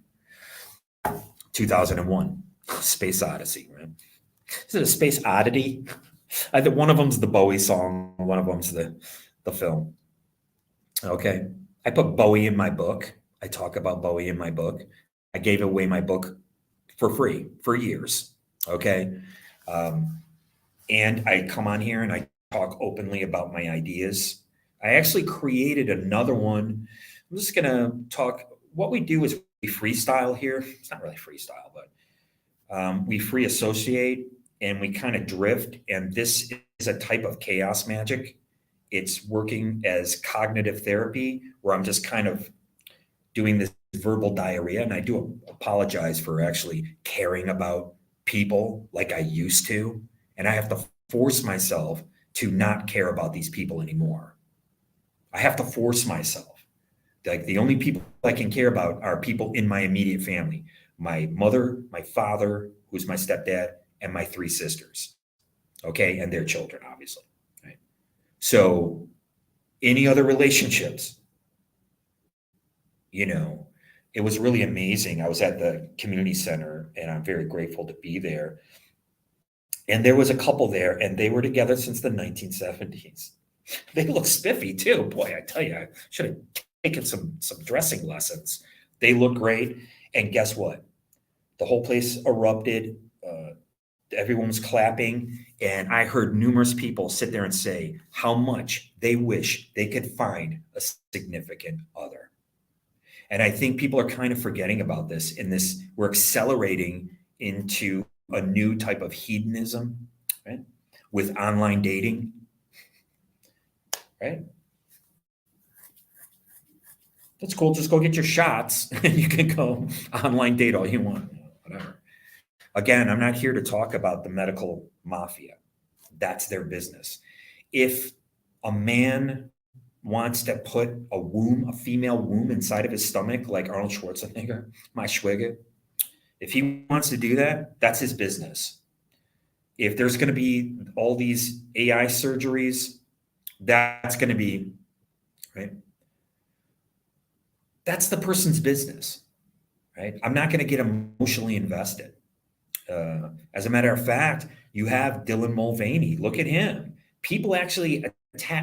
2001, Space Odyssey, right? Is it a space oddity? Either one of them's the Bowie song, one of them's the film. Okay. I put Bowie in my book. I talk about Bowie in my book. I gave away my book for free for years. Okay. And I come on here and I talk openly about my ideas. I actually created another one. I'm just going to talk. What we do is we freestyle here. It's not really freestyle, but we free associate and we kind of drift. And this is a type of chaos magic. It's working as cognitive therapy where I'm just kind of doing this verbal diarrhea. And I do apologize for actually caring about people like I used to. And I have to force myself to not care about these people anymore. I have to force myself. Like the only people I can care about are people in my immediate family. My mother, my father, who's my stepdad, and my 3 sisters. Okay. And their children, obviously. Right. So any other relationships, it was really amazing. I was at the community center, and I'm very grateful to be there. And there was a couple there, and they were together since the 1970s. They look spiffy too. Boy, I tell you, I should have taken some dressing lessons. They look great. And guess what? The whole place erupted. Everyone was clapping. And I heard numerous people sit there and say how much they wish they could find a significant other. And I think people are kind of forgetting about this in this. We're accelerating into a new type of hedonism, right? With online dating, right? That's cool. Just go get your shots and you can go online date all you want, whatever. Again, I'm not here to talk about the medical mafia. That's their business. If a man wants to put a female womb inside of his stomach, like Arnold Schwarzenegger, my Schwigger, if he wants to do that, that's his business. If there's going to be all these AI surgeries, that's going to be, right? That's the person's business, right? I'm not going to get emotionally invested. As a matter of fact, you have Dylan Mulvaney. Look at him. People actually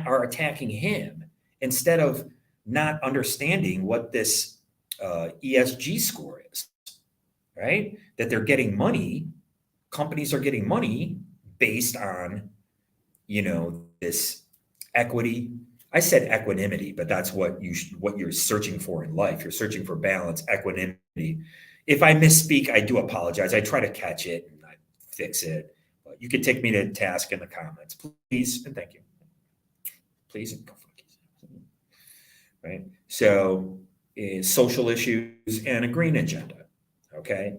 are attacking him instead of not understanding what this ESG score is, right? That they're getting money. Companies are getting money based on, this equity. I said equanimity, but that's what you're searching for in life. You're searching for balance, equanimity. If I misspeak, I do apologize. I try to catch it and I fix it. But you can take me to task in the comments, please, and thank you. Please and go fuck yourself. Right? So, social issues and a green agenda. Okay.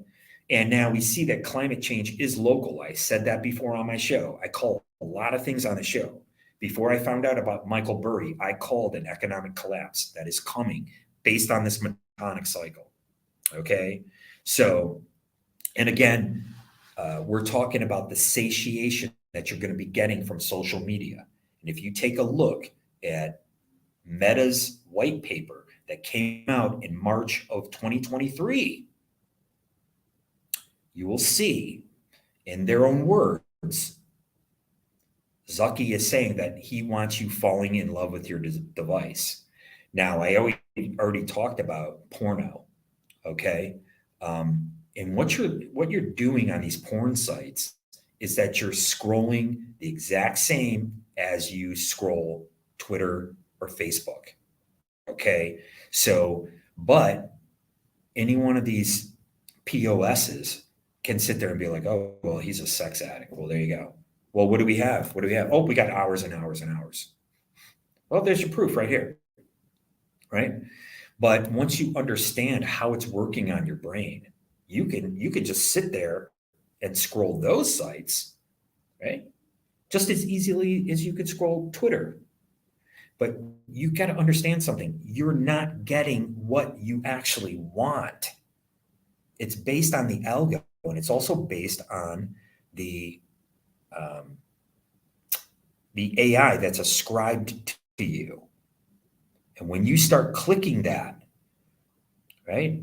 And now we see that climate change is local. I said that before on my show. I call a lot of things on the show. Before I found out about Michael Burry, I called an economic collapse that is coming based on this metonic cycle. Okay. So, and again, we're talking about the satiation that you're going to be getting from social media. And if you take a look at Meta's white paper that came out in March of 2023, you will see in their own words, Zucky is saying that he wants you falling in love with your device. Now, I already talked about porno, okay? And what you're doing on these porn sites is that you're scrolling the exact same as you scroll Twitter or Facebook, okay? So, but any one of these POSs can sit there and be like, oh, well, he's a sex addict. Well, there you go. Well, what do we have? What do we have? Oh, we got hours and hours and hours. Well, there's your proof right here, right? But once you understand how it's working on your brain, you can just sit there and scroll those sites, right? Just as easily as you could scroll Twitter. But you got to understand something. You're not getting what you actually want. It's based on the algo, and it's also based on the AI that's ascribed to you. And when you start clicking that, right,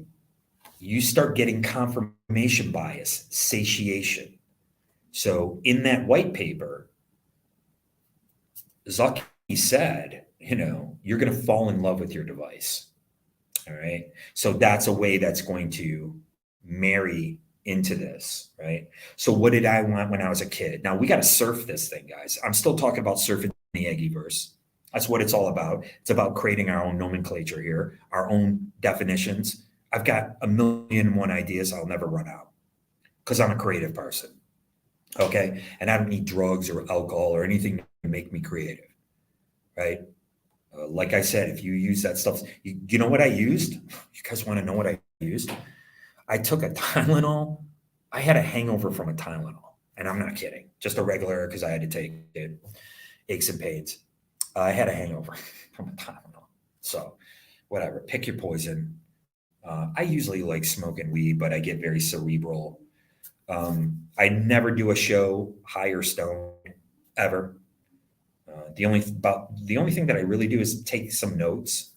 you start getting confirmation bias, satiation. So in that white paper, Zucky said, you're going to fall in love with your device. All right. So that's a way that's going to marry into this, right? So what did I want when I was a kid? Now we got to surf this thing, guys. I'm still talking about surfing the Aggieverse. That's what it's all about. It's about creating our own nomenclature here, our own definitions. I've got 1,000,001 ideas. I'll never run out because I'm a creative person. Okay. And I don't need drugs or alcohol or anything to make me creative, right? Like I said, if you use that stuff, you know what I used? You guys want to know what I used? I took a Tylenol. I had a hangover from a Tylenol, and I'm not kidding. Just a regular, because I had to take it, aches and pains. I had a hangover from a Tylenol. So whatever, pick your poison. I usually like smoking weed, but I get very cerebral. I never do a show high or stone ever. The only thing that I really do is take some notes.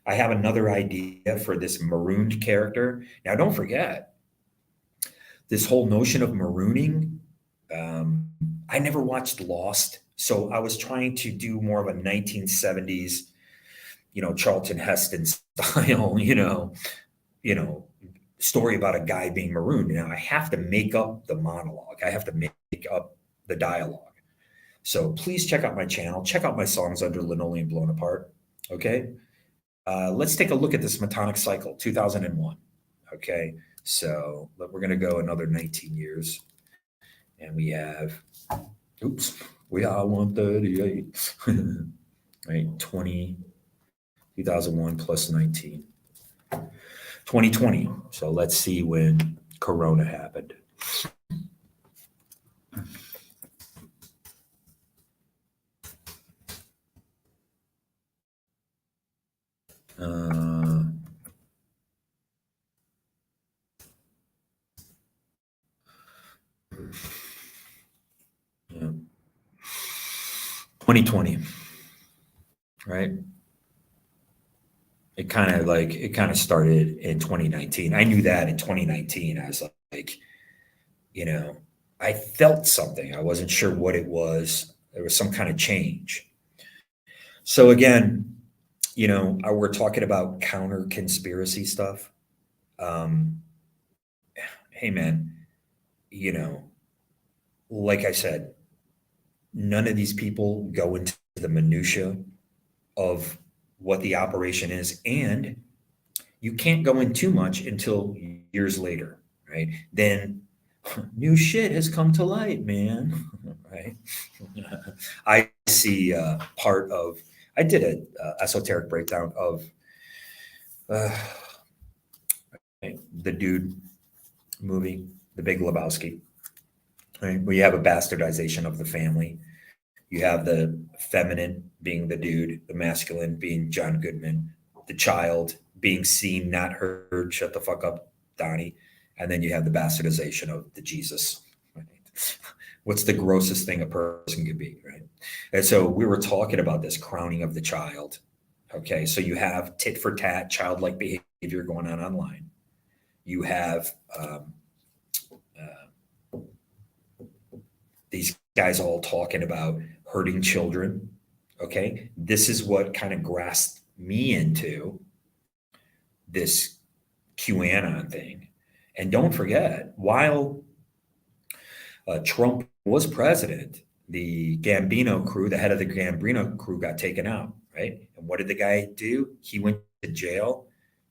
I have another idea for this marooned character. Now, don't forget, this whole notion of marooning, um, I never watched Lost, so I was trying to do more of a 1970s, Charlton Heston style, you know, story about a guy being marooned. Now I have to make up the monologue. I have to make up the dialogue. So please check out my channel. Check out my songs under Linoleum Blown Apart. Okay. Let's take a look at this Metonic cycle, 2001. Okay. So we're going to go another 19 years. And we have, we are 138. Right. 2001 plus 19. 2020. So let's see when Corona happened. Yeah. 2020, right? It kind of started in 2019. I knew that in 2019. I was like, I felt something. I wasn't sure what it was. There was some kind of change. So again, we're talking about counter conspiracy stuff. Hey man, like I said, none of these people go into the minutia of what the operation is, and you can't go in too much until years later, right? Then new shit has come to light, man. Right? I see I did a esoteric breakdown of the Dude movie, The Big Lebowski. Right? Where you have a bastardization of the family. You have the feminine being the dude, the masculine being John Goodman, the child being seen, not heard. Shut the fuck up, Donnie. And then you have the bastardization of the Jesus. Right? What's the grossest thing a person could be, right? And so we were talking about this crowning of the child. Okay, so you have tit for tat, childlike behavior going on online. You have these guys all talking about hurting children. Okay, this is what kind of grasped me into this QAnon thing. And don't forget, while Trump was president, the Gambino crew, the head of the Gambino crew, got taken out, right? And what did the guy do? He went to jail.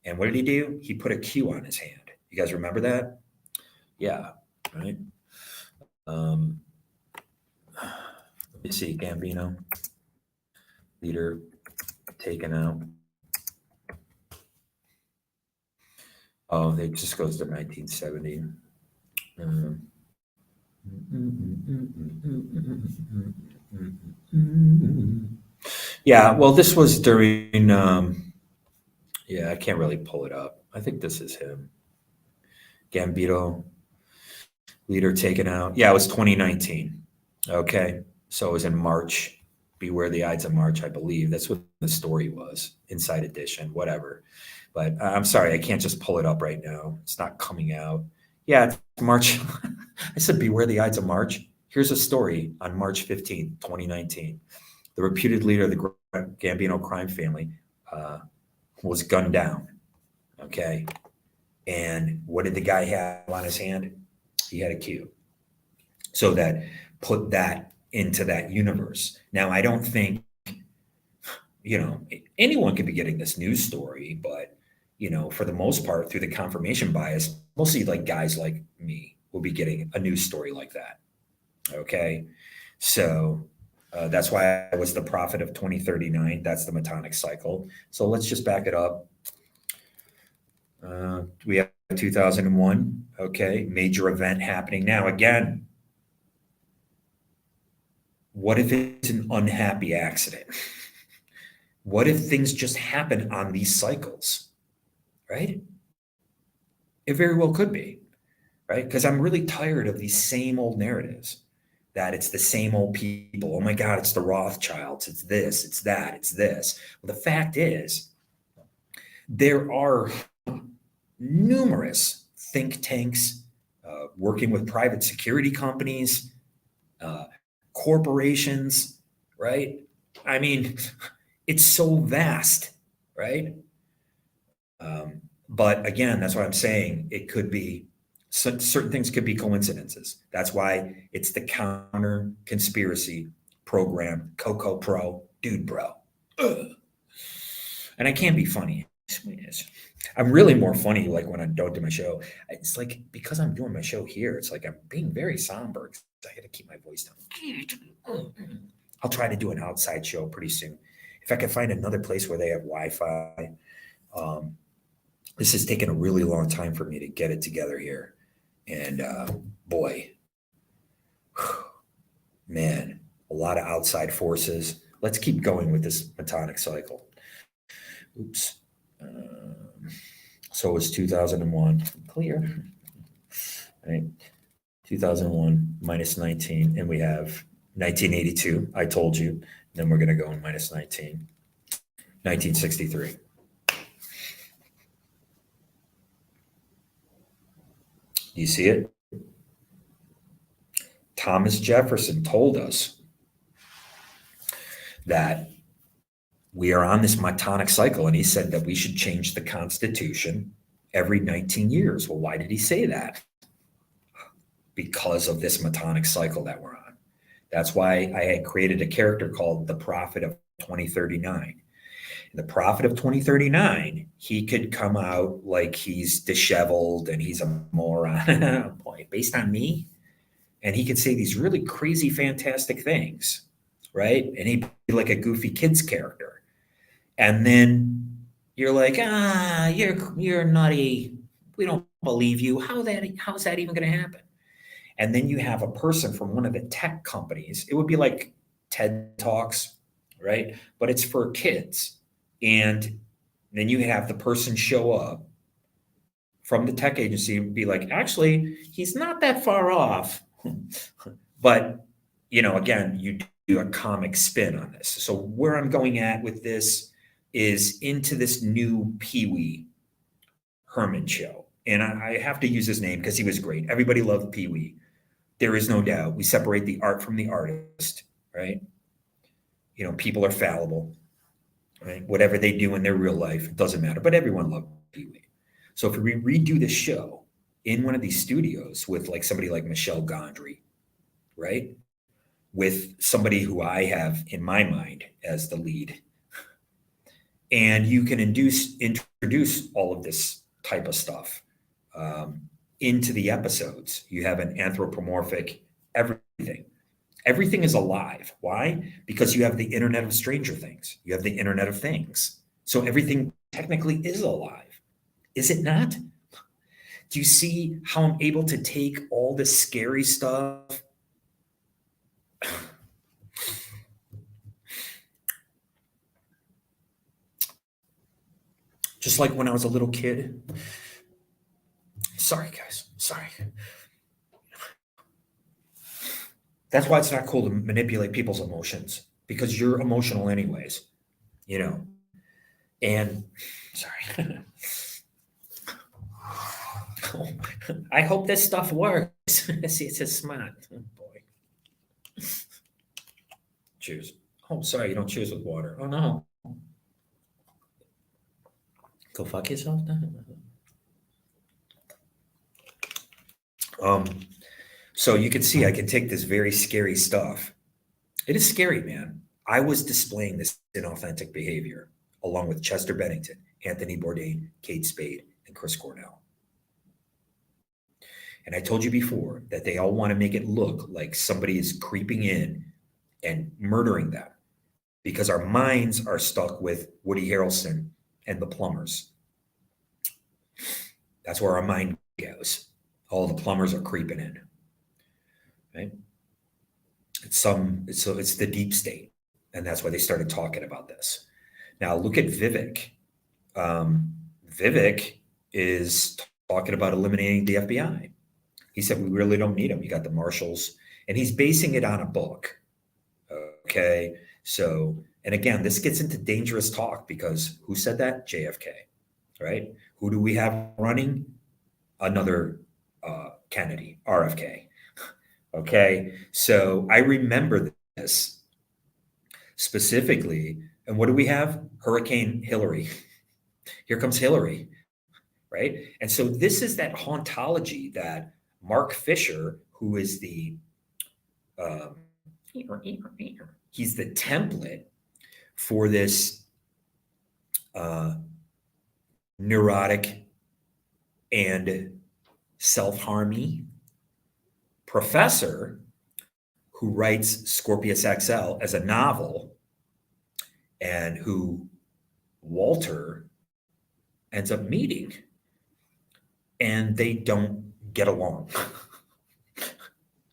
And what did he do? He put a Q on his hand. You guys remember that? Yeah, right? Let me see, Gambino, leader taken out. Oh, it just goes to 1970. Yeah, well, this was during, yeah, I can't really pull it up. I think this is him. Gambino, leader taken out. Yeah, it was 2019. Okay, so it was in March. Beware the Ides of March, I believe. That's what the story was, Inside Edition, whatever. But I'm sorry, I can't just pull it up right now. It's not coming out. Yeah, it's March. I said, beware the Ides of March. Here's a story on March 15th, 2019. The reputed leader of the Gambino crime family was gunned down. Okay. And what did the guy have on his hand? He had a Q. So that put that into that universe. Now, I don't think, anyone could be getting this news story, but, for the most part, through the confirmation bias, mostly like guys like me will be getting a news story like that. Okay. So that's why I was the prophet of 2039. That's the Metonic cycle. So let's just back it up. We have 2001. Okay. Major event happening now. Again, what if it's an unhappy accident? What if things just happen on these cycles? Right? It very well could be. Right? Because I'm really tired of these same old narratives that it's the same old people. Oh my God, it's the Rothschilds. It's this, it's that, it's this. Well, the fact is, There are numerous think tanks working with private security companies, uh, corporations, right? I mean, it's so vast, right? But again, that's what I'm saying. It could be certain things could be coincidences. That's why it's the counter conspiracy program, Coco Pro, dude, bro. Ugh. And I can't be funny. I'm really more funny like when I don't do my show. It's like because I'm doing my show here, it's like I'm being very somber. I got to keep my voice down. I'll try to do an outside show pretty soon. If I can find another place where they have Wi-Fi. Um, this has taken a really long time for me to get it together here. And boy, man, a lot of outside forces. Let's keep going with this Metonic cycle. Oops. So it was 2001. Clear. Right. 2001 minus 19. And we have 1982. I told you. Then we're going to go in minus 19. 1963. You see it? Thomas Jefferson told us that we are on this Metonic cycle, and he said that we should change the Constitution every 19 years. Well, why did he say that? Because of this Metonic cycle that we're on. That's why I had created a character called the Prophet of 2039. The Prophet of 2039, he could come out like he's disheveled and he's a moron, boy, based on me. And he could say these really crazy, fantastic things, right? And he'd be like a goofy kid's character. And then you're like, you're nutty. We don't believe you. How's that even going to happen? And then you have a person from one of the tech companies. It would be like TED Talks, right? But it's for kids. And then you have the person show up from the tech agency and be like, actually, he's not that far off. But, again, you do a comic spin on this. So where I'm going at with this is into this new Pee Wee Herman show. And I have to use his name because he was great. Everybody loved Pee Wee. There is no doubt. We separate the art from the artist, right? People are fallible. Right? Whatever they do in their real life, it doesn't matter. But everyone loved Pee Wee. So if we redo the show in one of these studios with like somebody like Michelle Gondry, right? With somebody who I have in my mind as the lead. And you can introduce all of this type of stuff into the episodes. You have an anthropomorphic everything. Everything is alive. Why? Because you have the Internet of Stranger Things. You have the Internet of Things. So everything technically is alive. Is it not? Do you see how I'm able to take all this scary stuff? Just like when I was a little kid. Sorry, guys. Sorry. That's why it's not cool to manipulate people's emotions, because you're emotional anyways, and sorry. I hope this stuff works. See, it's a smart boy. Cheers. Oh, sorry, you don't cheers with water. Oh no. Go fuck yourself. So you can see I can take this very scary stuff. It is scary, man. I was displaying this inauthentic behavior along with Chester Bennington, Anthony Bourdain, Kate Spade, and Chris Cornell. And I told you before that they all want to make it look like somebody is creeping in and murdering them because our minds are stuck with Woody Harrelson and the plumbers. That's where our mind goes. All the plumbers are creeping in. Right? It's the deep state. And that's why they started talking about this. Now look at Vivek. Vivek is talking about eliminating the FBI. He said, we really don't need them. You got the marshals. And he's basing it on a book. Okay. So, and again, this gets into dangerous talk because who said that? JFK. right? Who do we have running? Another Kennedy, RFK. Okay, so I remember this specifically. And what do we have? Hurricane Hillary. Here comes Hillary, right? And so this is that hauntology that Mark Fisher, who is um, he's the template for this uh, neurotic and self-harmy professor who writes Scorpius XL as a novel, and who Walter ends up meeting, and they don't get along.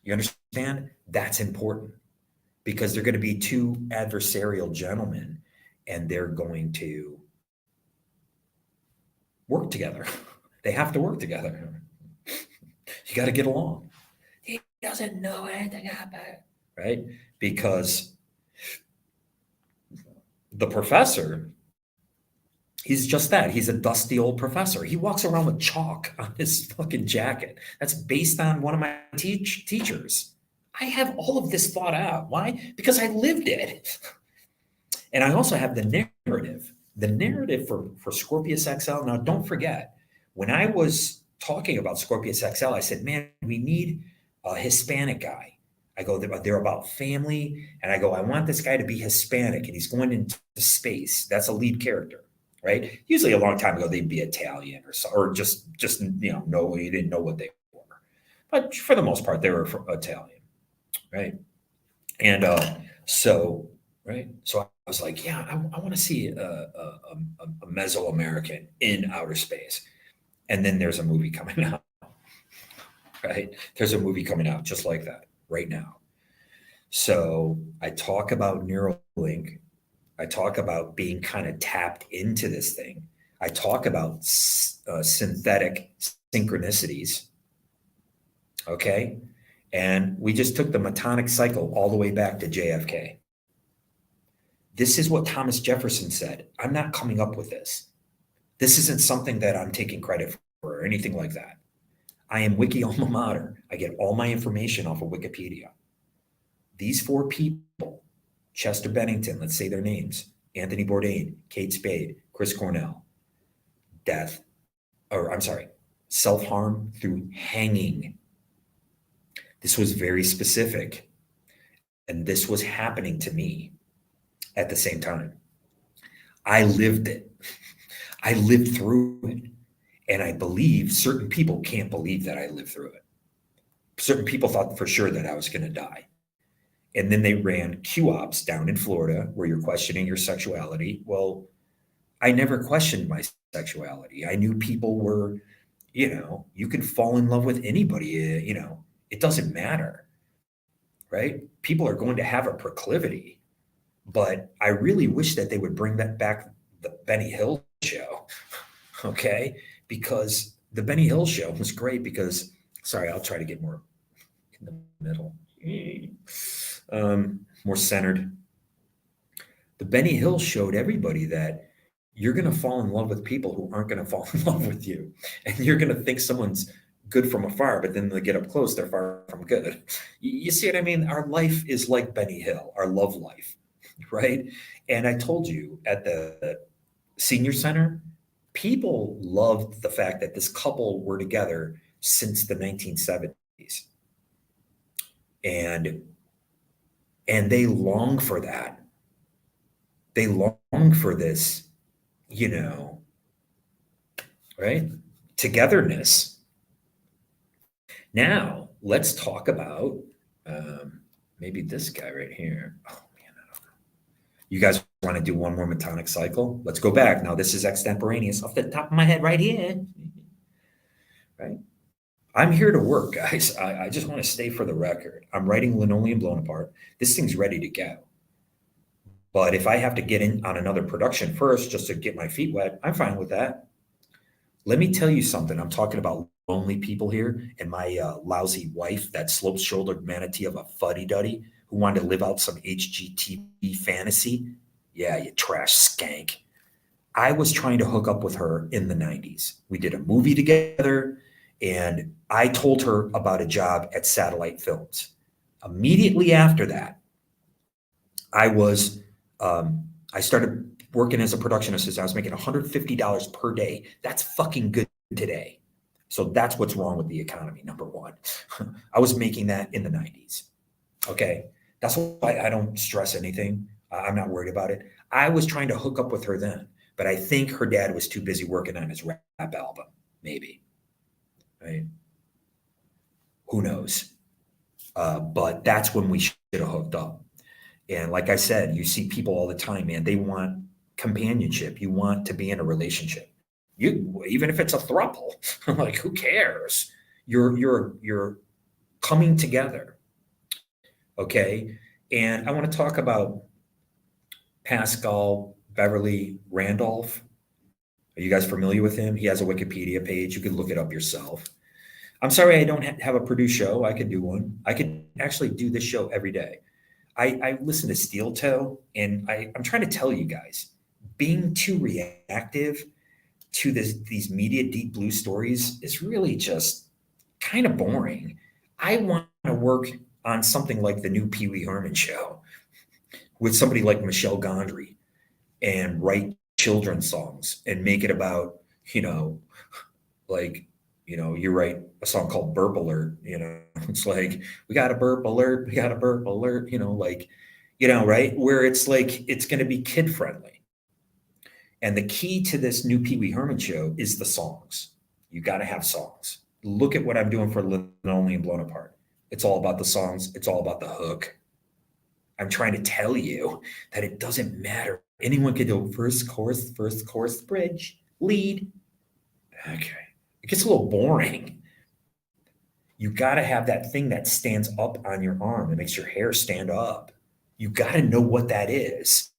You understand? That's important, because they're going to be two adversarial gentlemen, and they're going to work together. They have to work together. You got to get along. He doesn't know anything about it, right? Because the professor, he's just that. He's a dusty old professor. He walks around with chalk on his fucking jacket. That's based on one of my teachers. I have all of this thought out. Why? Because I lived it. And I also have the narrative. The narrative for Scorpius XL. Now, don't forget, when I was talking about Scorpius XL, I said, man, we need a Hispanic guy. I go, they're about family. And I go, I want this guy to be Hispanic, and he's going into space. That's a lead character, right? Usually a long time ago, they'd be Italian or just no, you didn't know what they were. But for the most part, they were Italian, right? And so I was like, yeah, I want to see a Mesoamerican in outer space. And then there's a movie coming out, right? There's a movie coming out just like that right now. So I talk about Neuralink. I talk about being kind of tapped into this thing. I talk about synthetic synchronicities. Okay. And we just took the Metonic cycle all the way back to JFK. This is what Thomas Jefferson said. I'm not coming up with this. This isn't something that I'm taking credit for or anything like that. I am wiki alma mater. I get all my information off of Wikipedia. These four people, Chester Bennington, let's say their names, Anthony Bourdain, Kate Spade, Chris Cornell, self-harm through hanging. This was very specific. And this was happening to me at the same time. I lived it. I lived through it. And I believe certain people can't believe that I lived through it. Certain people thought for sure that I was going to die. And then they ran Q-ops down in Florida where you're questioning your sexuality. Well, I never questioned my sexuality. I knew people were, you can fall in love with anybody, it doesn't matter, right? People are going to have a proclivity. But I really wish that they would bring that back, the Benny Hill show, okay? Because the Benny Hill show was great because, sorry, I'll try to get more in the middle, more centered. The Benny Hill showed everybody that you're going to fall in love with people who aren't going to fall in love with you. And you're going to think someone's good from afar, but then they get up close, they're far from good. You see what I mean? Our life is like Benny Hill, our love life. Right. And I told you at the senior center, people loved the fact that this couple were together since the 1970s. And they long for that. They long for this, right? Togetherness. Now, let's talk about maybe this guy right here. Oh, you guys want to do one more Metonic cycle? Let's go back. Now, this is extemporaneous off the top of my head right here. Right? I'm here to work, guys. I just want to stay for the record. I'm writing Linoleum Blown Apart. This thing's ready to go. But if I have to get in on another production first just to get my feet wet, I'm fine with that. Let me tell you something. I'm talking about lonely people here and my lousy wife, that slope-shouldered manatee of a fuddy-duddy who wanted to live out some HGTV fantasy. Yeah, you trash skank. I was trying to hook up with her in the 90s. We did a movie together, and I told her about a job at Satellite Films. Immediately after that, I was I started working as a production assistant. I was making $150 per day. That's fucking good today. So that's what's wrong with the economy, number one. I was making that in the 90s. Okay. That's why I don't stress anything. I'm not worried about it. I was trying to hook up with her then, but I think her dad was too busy working on his rap album, maybe. Right? Who knows? But that's when we should have hooked up. And like I said, you see people all the time, man. They want companionship. You want to be in a relationship. You even if it's a throuple, like who cares? You're coming together. Okay. And I want to talk about Pascal Beverly Randolph. Are you guys familiar with him? He has a Wikipedia page. You can look it up yourself. I'm sorry I don't have a produced show. I could do one. I could actually do this show every day. I listen to Steel Toe, and I'm trying to tell you guys, being too reactive to these media deep blue stories is really just kind of boring. I want to work on something like the new Pee Wee Herman show with somebody like Michelle Gondry and write children's songs and make it about, like, you write a song called Burp Alert, it's like, we got a burp alert, right? Where it's like, it's going to be kid friendly. And the key to this new Pee Wee Herman show is the songs. You got to have songs. Look at what I'm doing for Lonely and Blown Apart. It's all about the songs. It's all about the hook. I'm trying to tell you that it doesn't matter. Anyone can do first chorus, bridge, lead. Okay. It gets a little boring. You got to have that thing that stands up on your arm and makes your hair stand up. You got to know what that is.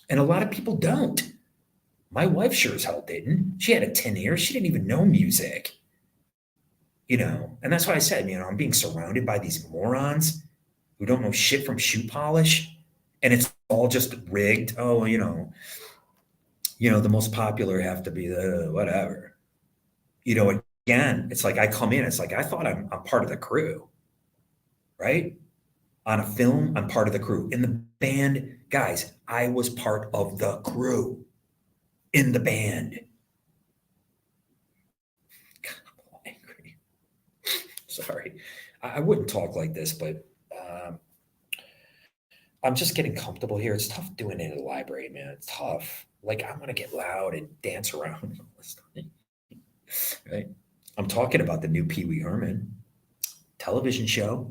And a lot of people don't. My wife sure as hell didn't. She had a 10 years. She didn't even know music. And that's why I said, I'm being surrounded by these morons who don't know shit from shoe polish. And it's all just rigged. Oh, the most popular have to be the whatever. Again, it's like I come in, it's like I thought I'm part of the crew, right? On a film, I'm part of the crew. In the band, guys, I was part of the crew in the band. God, I'm all angry. Sorry. I wouldn't talk like this, but I'm just getting comfortable here. It's tough doing it in the library, man. It's tough. Like, I want to get loud and dance around. Right? I'm talking about the new Pee Wee Herman television show.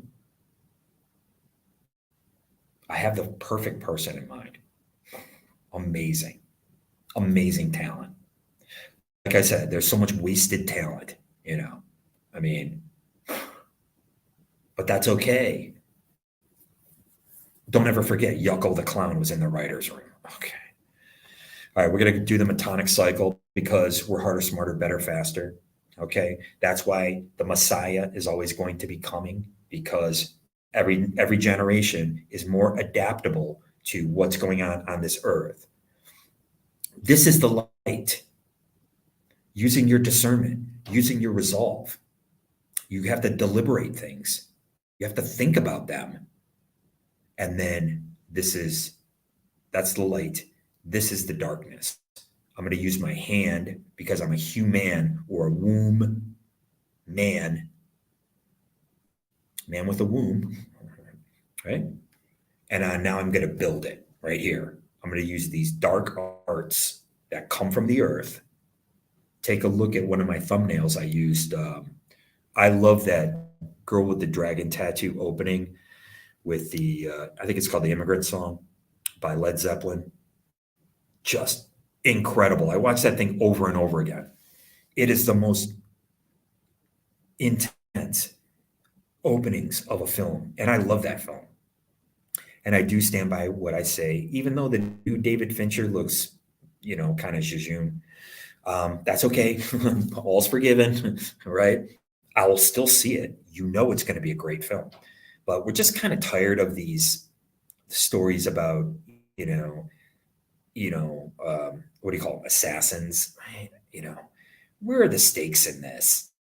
I have the perfect person in mind. Amazing talent. Like I said, there's so much wasted talent, but that's okay. Don't ever forget, Yucko the Clown was in the writer's room. Okay. All right, we're going to do the metonic cycle because we're harder, smarter, better, faster. Okay. That's why the Messiah is always going to be coming, because every generation is more adaptable to what's going on this earth. This is the light. Using your discernment, using your resolve. You have to deliberate things. You have to think about them. And then that's the light. This is the darkness. I'm going to use my hand because I'm a human, or a womb man with a womb, right? And now I'm going to build it right here. I'm going to use these dark arts that come from the earth. Take a look at one of my thumbnails I used. I love that girl with the dragon tattoo opening with the, I think it's called The Immigrant Song by Led Zeppelin. Just incredible. I watched that thing over and over again. It is the most intense openings of a film. And I love that film. And I do stand by what I say, even though the new David Fincher looks, kind of jejune. That's okay. All's forgiven, right? I will still see it. It's going to be a great film. But we're just kind of tired of these stories about, what do you call them, assassins. Where are the stakes in this?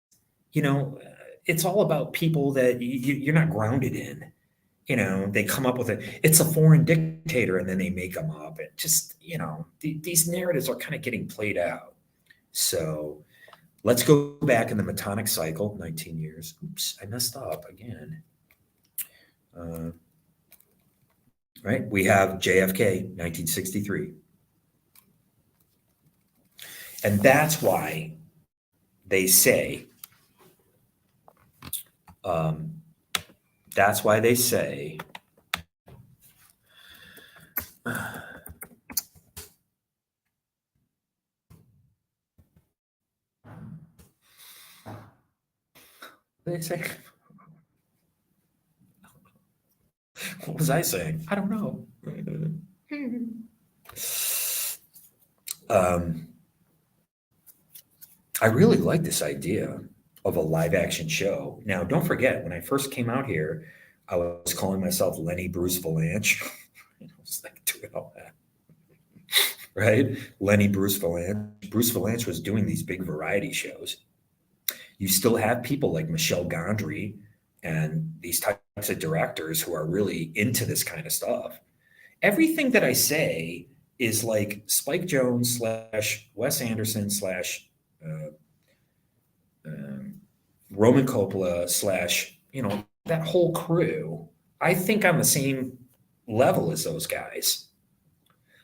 It's all about people that you're not grounded in. They come up with it's a foreign dictator, and then they make them up. And just, these narratives are kind of getting played out. So let's go back in the Metonic cycle, 19 years. Oops, I messed up again. Right? We have JFK, 1963. And that's why they say, that's why they say, what was I saying? I don't know. I really like this idea of a live action show. Now, don't forget, when I first came out here, I was calling myself Lenny Bruce Valanche. I was like doing all that. Right? Lenny Bruce Valanche. Bruce Valanche was doing these big variety shows. You still have people like Michel Gondry and these types of directors who are really into this kind of stuff. Everything that I say is like Spike Jonze / Wes Anderson / Roman Coppola / that whole crew. I think on the same level as those guys.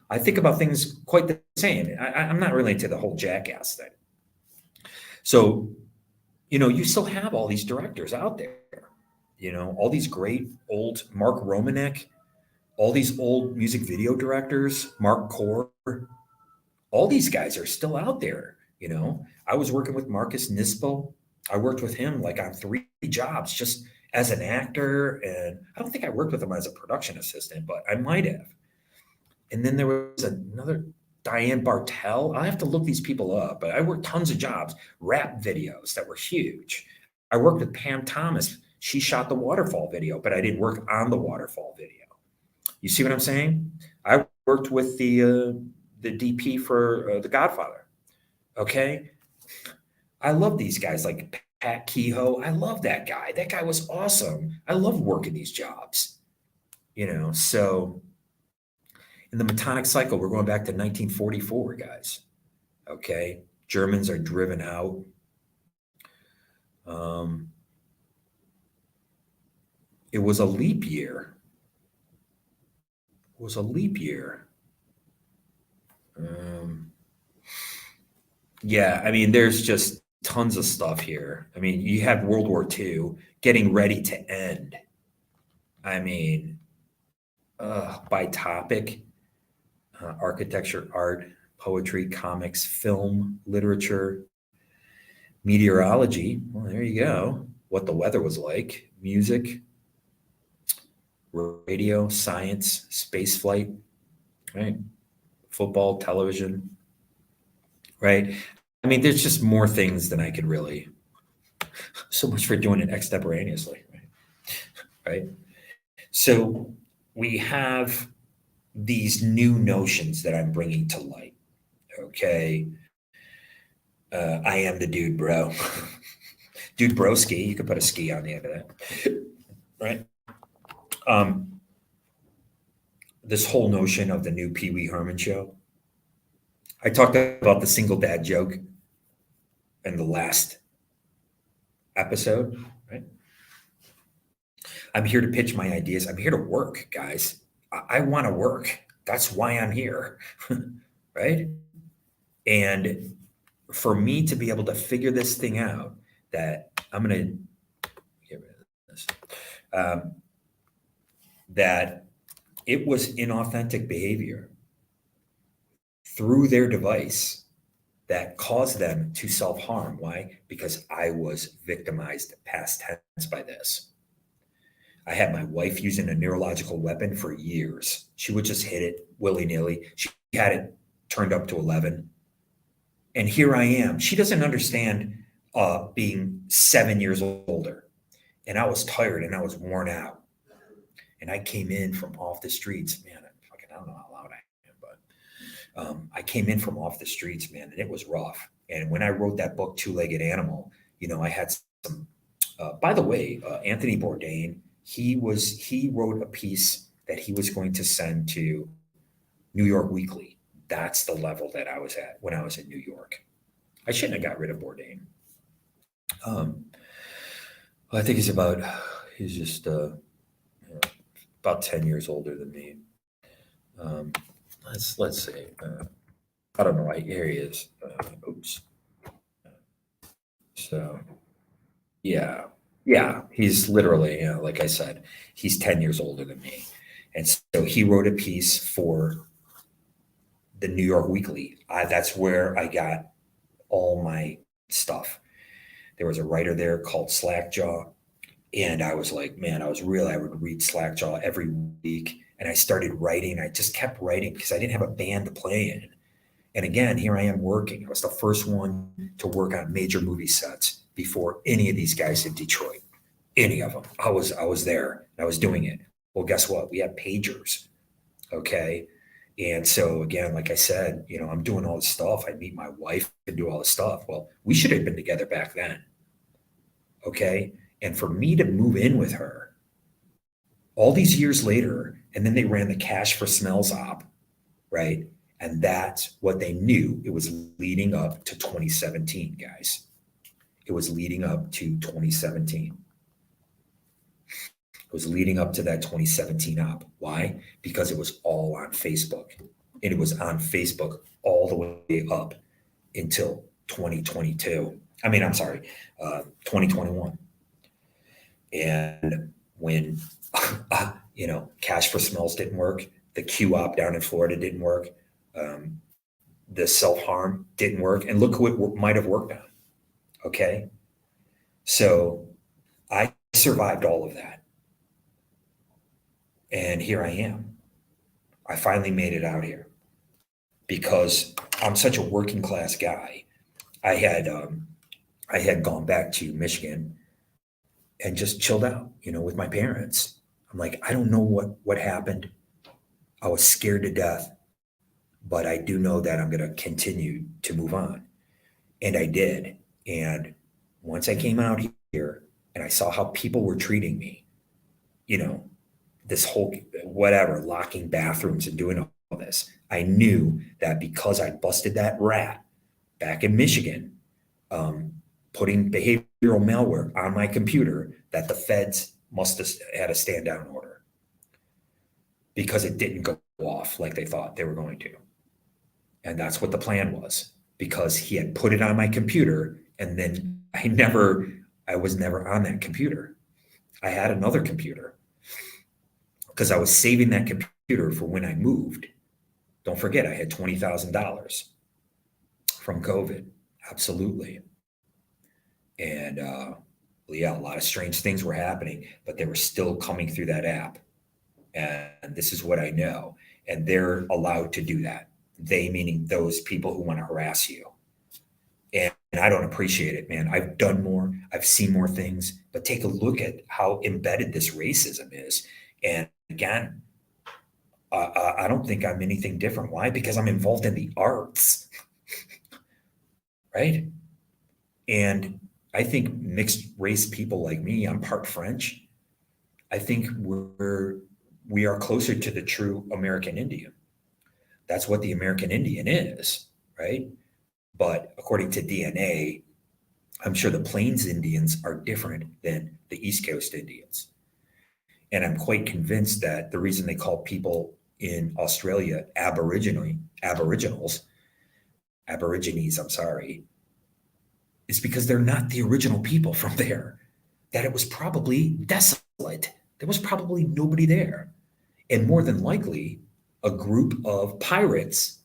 I think about things quite the same. I'm not really into the whole jackass thing. So, you still have all these directors out there, all these great old Mark Romanek, all these old music video directors, Mark Core, all these guys are still out there. I was working with Marcus Nispel. I worked with him like on 3 jobs just as an actor. And I don't think I worked with him as a production assistant, but I might have. And then there was another Diane Bartel. I'll have to look these people up, but I worked tons of jobs, rap videos that were huge. I worked with Pam Thomas. She shot the waterfall video, but I didn't work on the waterfall video. You see what I'm saying? I worked with the DP for The Godfather. Okay. I love these guys like Pat Kehoe. I love that guy. That guy was awesome. I love working these jobs, so in the Metonic cycle, we're going back to 1944, guys. Okay. Germans are driven out. It was a leap year. Yeah, I mean, there's just tons of stuff here. I mean, you have World War II getting ready to end. I mean, by topic, architecture, art, poetry, comics, film, literature, meteorology. Well, there you go. What the weather was like, music, radio, science, space flight, right? Football, television, right? I mean, there's just more things than I could really. So much for doing it extemporaneously, right? So we have these new notions that I'm bringing to light. Okay. I am the dude, bro. Dude, bro, ski. You could put a ski on the end of that, right? This whole notion of the new Pee Wee Herman show. I talked about the single dad joke in the last episode, right? I'm here to pitch my ideas. I'm here to work, guys. I want to work. That's why I'm here, right? And for me to be able to figure this thing out, that I'm going to get rid of this, that it was inauthentic behavior through their device that caused them to self-harm. Why? Because I was victimized past tense by this. I had my wife using a neurological weapon for years. She would just hit it willy-nilly. She had it turned up to 11. And here I am. She doesn't understand being 7 years older. And I was tired and I was worn out. And I came in from off the streets. Man, I don't know how loud I am, but I came in from off the streets, man, and it was rough. And when I wrote that book, Two-Legged Animal, I had some. By the way, Anthony Bourdain, he wrote a piece that he was going to send to New York Weekly. That's the level that I was at when I was in New York. I shouldn't have got rid of Bourdain. Um, I think he's just about 10 years older than me. Let's see. I don't know. Here he is. Oops. So yeah, he's literally, like I said, he's 10 years older than me, and so he wrote a piece for the New York Weekly. That's where I got all my stuff. There was a writer there called Slackjaw, and I was like, man, I would read Slackjaw every week, and I started writing. I just kept writing because I didn't have a band to play in. And again, here I am working. I was the first one to work on major movie sets before any of these guys in Detroit, any of them. I was there. I was doing it. Well, guess what? We had pagers. Okay. And so again, like I said, I'm doing all this stuff. I meet my wife and do all this stuff. Well, we should have been together back then. Okay. And for me to move in with her all these years later, and then they ran the Cash for Smells op, right? And that's what they knew. It was leading up to 2017, guys. It was leading up to 2017. It was leading up to that 2017 op. Why? Because it was all on Facebook. And it was on Facebook all the way up until 2022. I'm sorry, 2021. And when, Cash for Smells didn't work, the Q op down in Florida didn't work, the self-harm didn't work, and look who it might have worked on. Okay. So I survived all of that. And here I am. I finally made it out here because I'm such a working class guy. I had gone back to Michigan and just chilled out, with my parents. I'm like, I don't know what happened. I was scared to death, but I do know that I'm going to continue to move on. And I did. And once I came out here and I saw how people were treating me, this whole whatever, locking bathrooms and doing all this, I knew that because I busted that rat back in Michigan, putting behavioral malware on my computer, that the feds must have had a stand down order because it didn't go off like they thought they were going to. And that's what the plan was, because he had put it on my computer, and then I was never on that computer. I had another computer because I was saving that computer for when I moved. Don't forget, I had $20,000 from COVID. Absolutely. And yeah, a lot of strange things were happening, but they were still coming through that app. And this is what I know. And they're allowed to do that. They meaning those people who want to harass you. And I don't appreciate it, man. I've done more. I've seen more things. But take a look at how embedded this racism is. And again, I don't think I'm anything different. Why? Because I'm involved in the arts, right? And I think mixed race people like me, I'm part French. I think we are closer to the true American Indian. That's what the American Indian is, right? But according to DNA, I'm sure the Plains Indians are different than the East Coast Indians. And I'm quite convinced that the reason they call people in Australia Aborigines, I'm sorry, is because they're not the original people from there, that it was probably desolate. There was probably nobody there. And more than likely, a group of pirates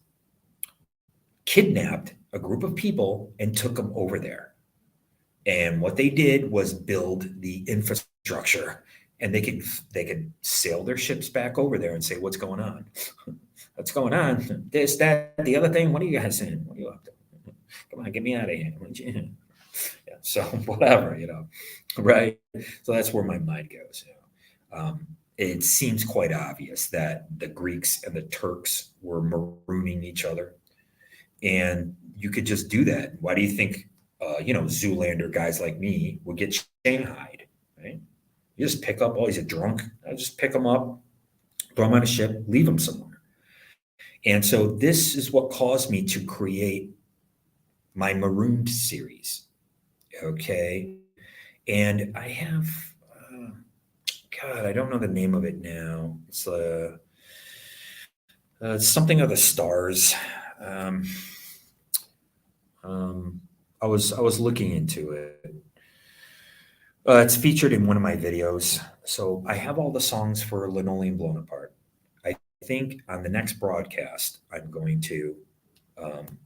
kidnapped a group of people and took them over there. And what they did was build the infrastructure, and they could sail their ships back over there and say, what's going on? What's going on? This, that, the other thing. What are you guys saying? What are you up to? Come on, get me out of here. Yeah, so whatever, right? So that's where my mind goes. it seems quite obvious that the Greeks and the Turks were marooning each other. And you could just do that. Why do you think, Zoolander guys like me would get shanghaied, right? You just pick up, oh, he's a drunk. I just pick him up, throw him on a ship, leave him somewhere. And so this is what caused me to create my Marooned series. Okay. And I have, God, I don't know the name of it now. It's something of the stars. Um, I was looking into it. It's featured in one of my videos. So I have all the songs for Linoleum Blown Apart. I think on the next broadcast, um,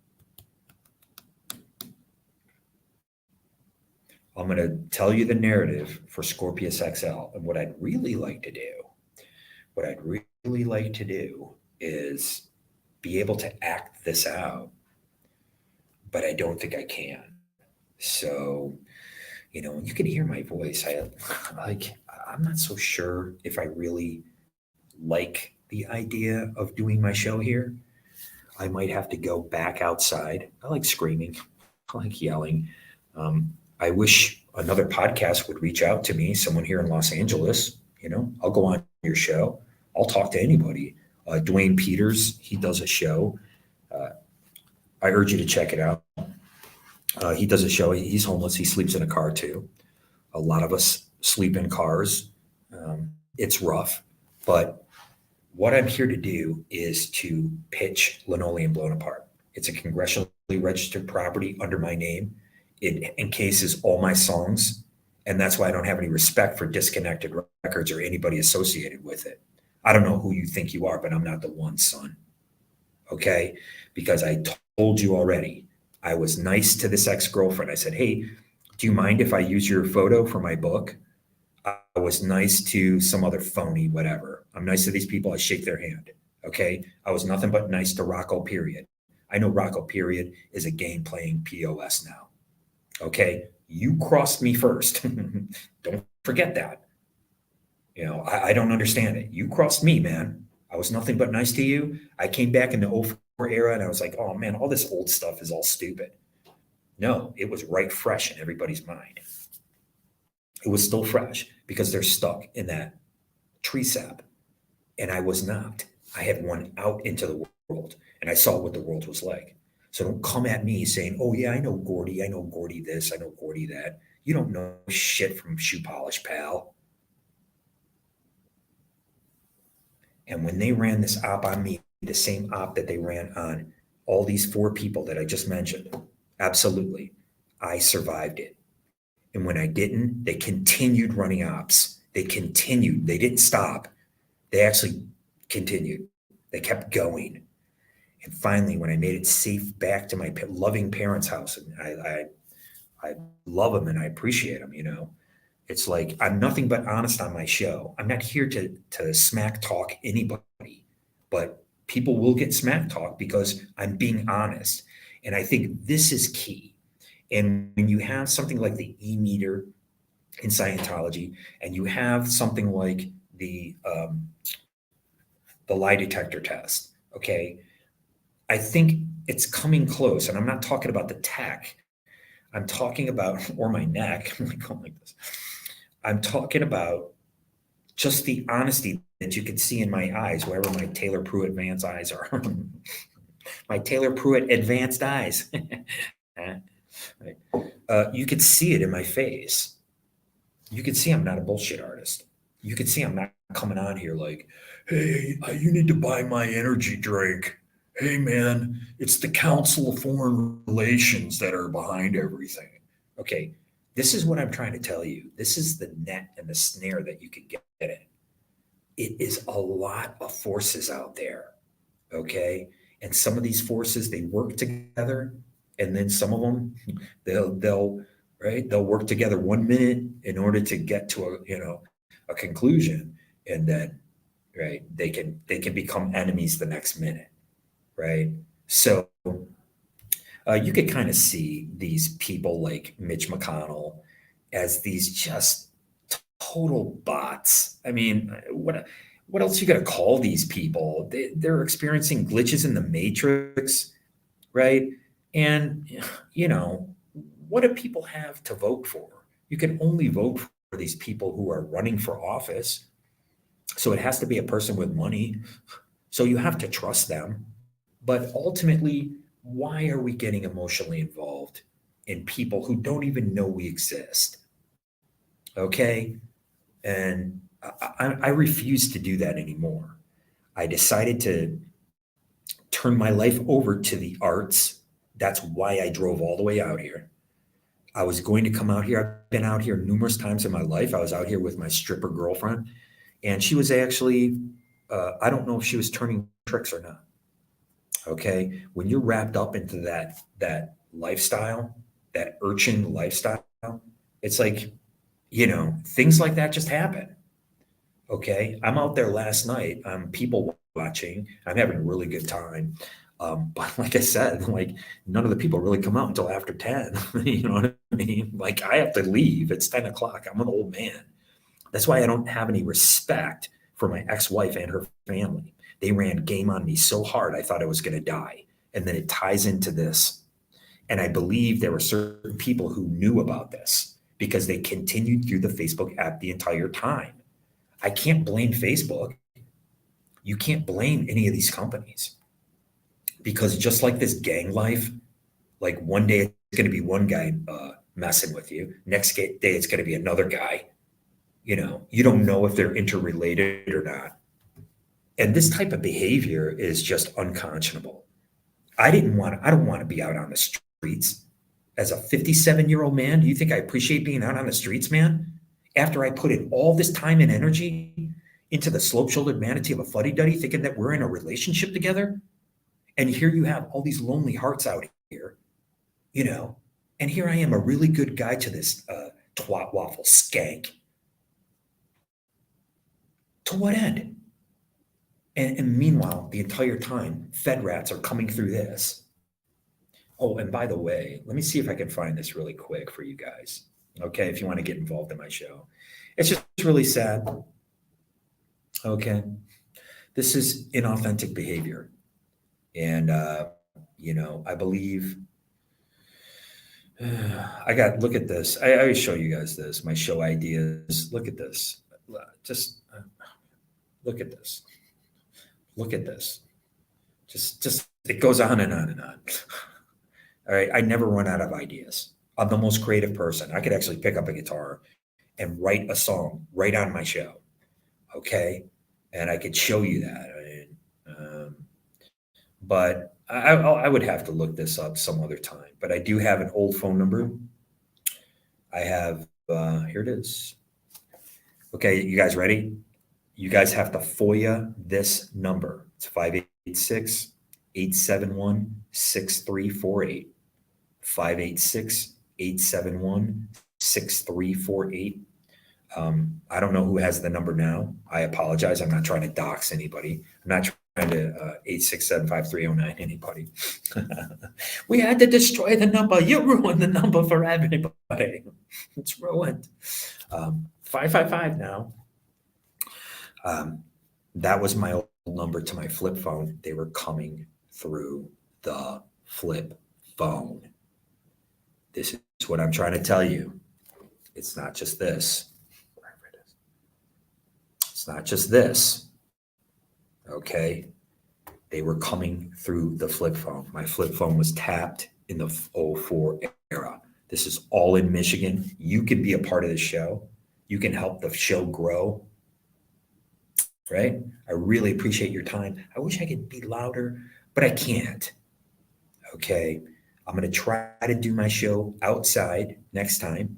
I'm going to tell you the narrative for Scorpius XL. And what I'd really like to do is be able to act this out, but I don't think I can. So, you can hear my voice. I'm not so sure if I really like the idea of doing my show here. I might have to go back outside. I like screaming. I like yelling. I wish another podcast would reach out to me, someone here in Los Angeles. I'll go on your show. I'll talk to anybody. Dwayne Peters, he does a show. Uh, I urge you to check it out. He does a show. He's homeless. He sleeps in a car too. A lot of us sleep in cars. It's rough, but what I'm here to do is to pitch Linoleum Blown Apart. It's a congressionally registered property under my name. It encases all my songs, and that's why I don't have any respect for Disconnected Records or anybody associated with it. I don't know who you think you are, but I'm not the one, son. Okay? Because I told you already, I was nice to this ex-girlfriend. I said, hey, do you mind if I use your photo for my book? I was nice to some other phony, whatever. I'm nice to these people. I shake their hand. Okay. I was nothing but nice to Rocco Period. I know Rocco Period is a game playing POS now. Okay. You crossed me first. Don't forget that. I don't understand it. You crossed me, man. I was nothing but nice to you. I came back in the '04 era and I was like, oh man, all this old stuff is all stupid. No, it was right fresh in everybody's mind. It was still fresh because they're stuck in that tree sap. And I was not. I had one out into the world and I saw what the world was like. So don't come at me saying, oh, yeah, I know Gordy this, I know Gordy that. You don't know shit from shoe polish, pal. And when they ran this op on me, the same op that they ran on all these four people that I just mentioned, absolutely, I survived it. And when I didn't, they continued running ops. They continued. They didn't stop. They actually continued. They kept going. And finally, when I made it safe back to my loving parents' house, and I love them and I appreciate them, it's like I'm nothing but honest on my show. I'm not here to smack talk anybody, but people will get smack talk because I'm being honest. And I think this is key. And when you have something like the E-meter in Scientology, and you have something like the lie detector test, okay, I think it's coming close. And I'm not talking about the tech. I'm talking about, or my neck, I'm like going like this. I'm talking about just the honesty that you can see in my eyes, wherever my Taylor Pruitt advanced eyes are. My Taylor Pruitt advanced eyes. You could see it in my face. You could see I'm not a bullshit artist. You could see I'm not coming on here like, hey, you need to buy my energy drink. Hey, man, it's the Council of Foreign Relations that are behind everything. Okay, this is what I'm trying to tell you. This is the net and the snare that you could get in. It is a lot of forces out there, okay? And some of these forces, they work together, and then some of them, they'll work together 1 minute in order to get to a conclusion, and then they can become enemies the next minute, right? So you could kind of see these people like Mitch McConnell as these just total bots. I mean, what else you got to call these people? They're experiencing glitches in the matrix, right? And you know, what do people have to vote for? You can only vote for these people who are running for office. So it has to be a person with money. So you have to trust them. But ultimately, why are we getting emotionally involved in people who don't even know we exist? Okay. And I refuse to do that anymore. I decided to turn my life over to the arts. That's why I drove all the way out here. I was going to come out here. I've been out here numerous times in my life. I was out here with my stripper girlfriend, and she was actually, I don't know if she was turning tricks or not. Okay. When you're wrapped up into that lifestyle, that urchin lifestyle, it's like, things like that just happen. Okay. I'm out there last night. I'm people watching. I'm having a really good time. But like I said, like none of the people really come out until after 10. You know what I mean? Like I have to leave. It's 10 o'clock. I'm an old man. That's why I don't have any respect for my ex-wife and her family. They ran game on me so hard I thought I was going to die. And then it ties into this. And I believe there were certain people who knew about this because they continued through the Facebook app the entire time. I can't blame Facebook. You can't blame any of these companies because just like this gang life, like one day it's going to be one guy messing with you. Next day it's going to be another guy. You don't know if they're interrelated or not. And this type of behavior is just unconscionable. I don't want to be out on the streets as a 57-year-old man. Do you think I appreciate being out on the streets, man? After I put in all this time and energy into the slope-shouldered manatee of a fuddy-duddy, thinking that we're in a relationship together, and here you have all these lonely hearts out here, and here I am, a really good guy to this twat waffle skank. To what end? And meanwhile, the entire time, Fed rats are coming through this. Oh, and by the way, let me see if I can find this really quick for you guys. Okay, if you want to get involved in my show. It's just really sad. Okay. This is inauthentic behavior. And, I believe, look at this. I always show you guys this, my show ideas. Look at this. Just look at this. Look at this. Just it goes on and on and on. All right. I never run out of ideas. I'm the most creative person. I could actually pick up a guitar and write a song right on my show. Okay. And I could show you that. But I would have to look this up some other time. But I do have an old phone number. I have, here it is. Okay. You guys ready? You guys have to FOIA this number. It's 586-871-6348. 586-871-6348. I don't know who has the number now. I apologize. I'm not trying to dox anybody. I'm not trying to 867-5309 anybody. We had to destroy the number. You ruined the number for everybody. It's ruined. 555 now. That was my old number to my flip phone. They were coming through the flip phone. This is what I'm trying to tell you. It's not just this. Wherever it is. It's not just this. Okay. They were coming through the flip phone. My flip phone was tapped in the 04 era. This is all in Michigan. You can be a part of the show. You can help the show grow. Right? I really appreciate your time. I wish I could be louder, but I can't. Okay. I'm going to try to do my show outside next time.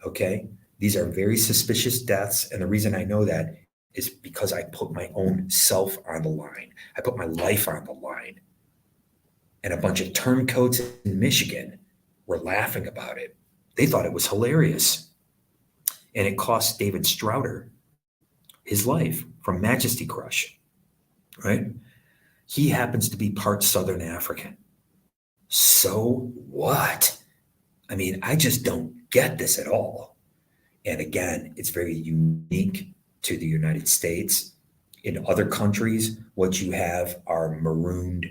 Okay. These are very suspicious deaths. And the reason I know that is because I put my own self on the line. I put my life on the line. And a bunch of turncoats in Michigan were laughing about it. They thought it was hilarious. And it cost David Strouder his life from Majesty Crush, right? He happens to be part Southern African. So what? I mean, I just don't get this at all. And again, it's very unique to the United States. In other countries, what you have are marooned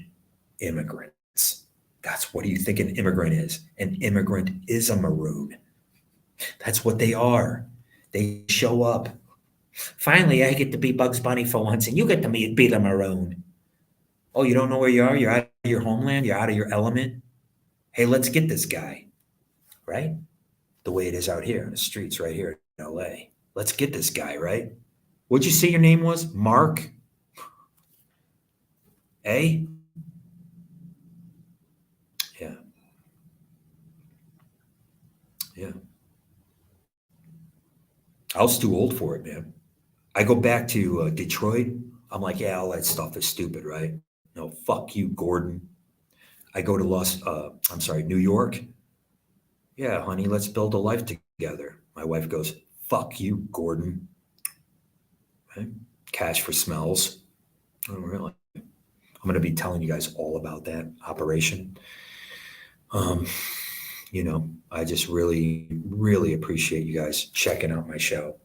immigrants. That's what do you think an immigrant is? An immigrant is a maroon. That's what they are. They show up. Finally, I get to be Bugs Bunny for once, and you get to be the maroon. Oh, you don't know where you are? You're out of your homeland? You're out of your element? Hey, let's get this guy, right? The way it is out here in the streets right here in LA. Let's get this guy, right? What'd you say your name was? Mark? A? Yeah, yeah. I was too old for it, man. I go back to Detroit. I'm like, yeah, all that stuff is stupid, right? No, fuck you, Gordon. I go to New York. Yeah, honey, let's build a life together. My wife goes, fuck you, Gordon. Right? Cash for smells. Oh, really? I'm going to be telling you guys all about that operation. Um, I just really, really appreciate you guys checking out my show.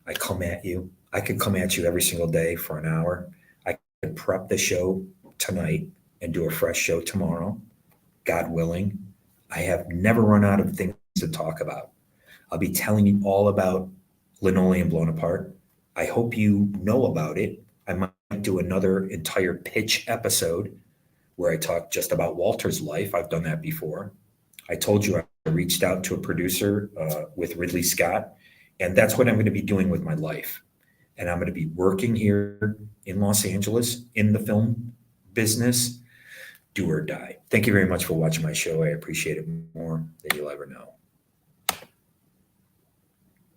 I come at you. I could come at you every single day for an hour. I could prep the show tonight and do a fresh show tomorrow, God willing. I have never run out of things to talk about. I'll be telling you all about Linoleum Blown Apart. I hope you know about it. I might do another entire pitch episode where I talk just about Walter's life. I've done that before. I told you I reached out to a producer with Ridley Scott, and that's what I'm going to be doing with my life. And I'm going to be working here in Los Angeles in the film business, do or die. Thank you very much for watching my show. I appreciate it more than you'll ever know.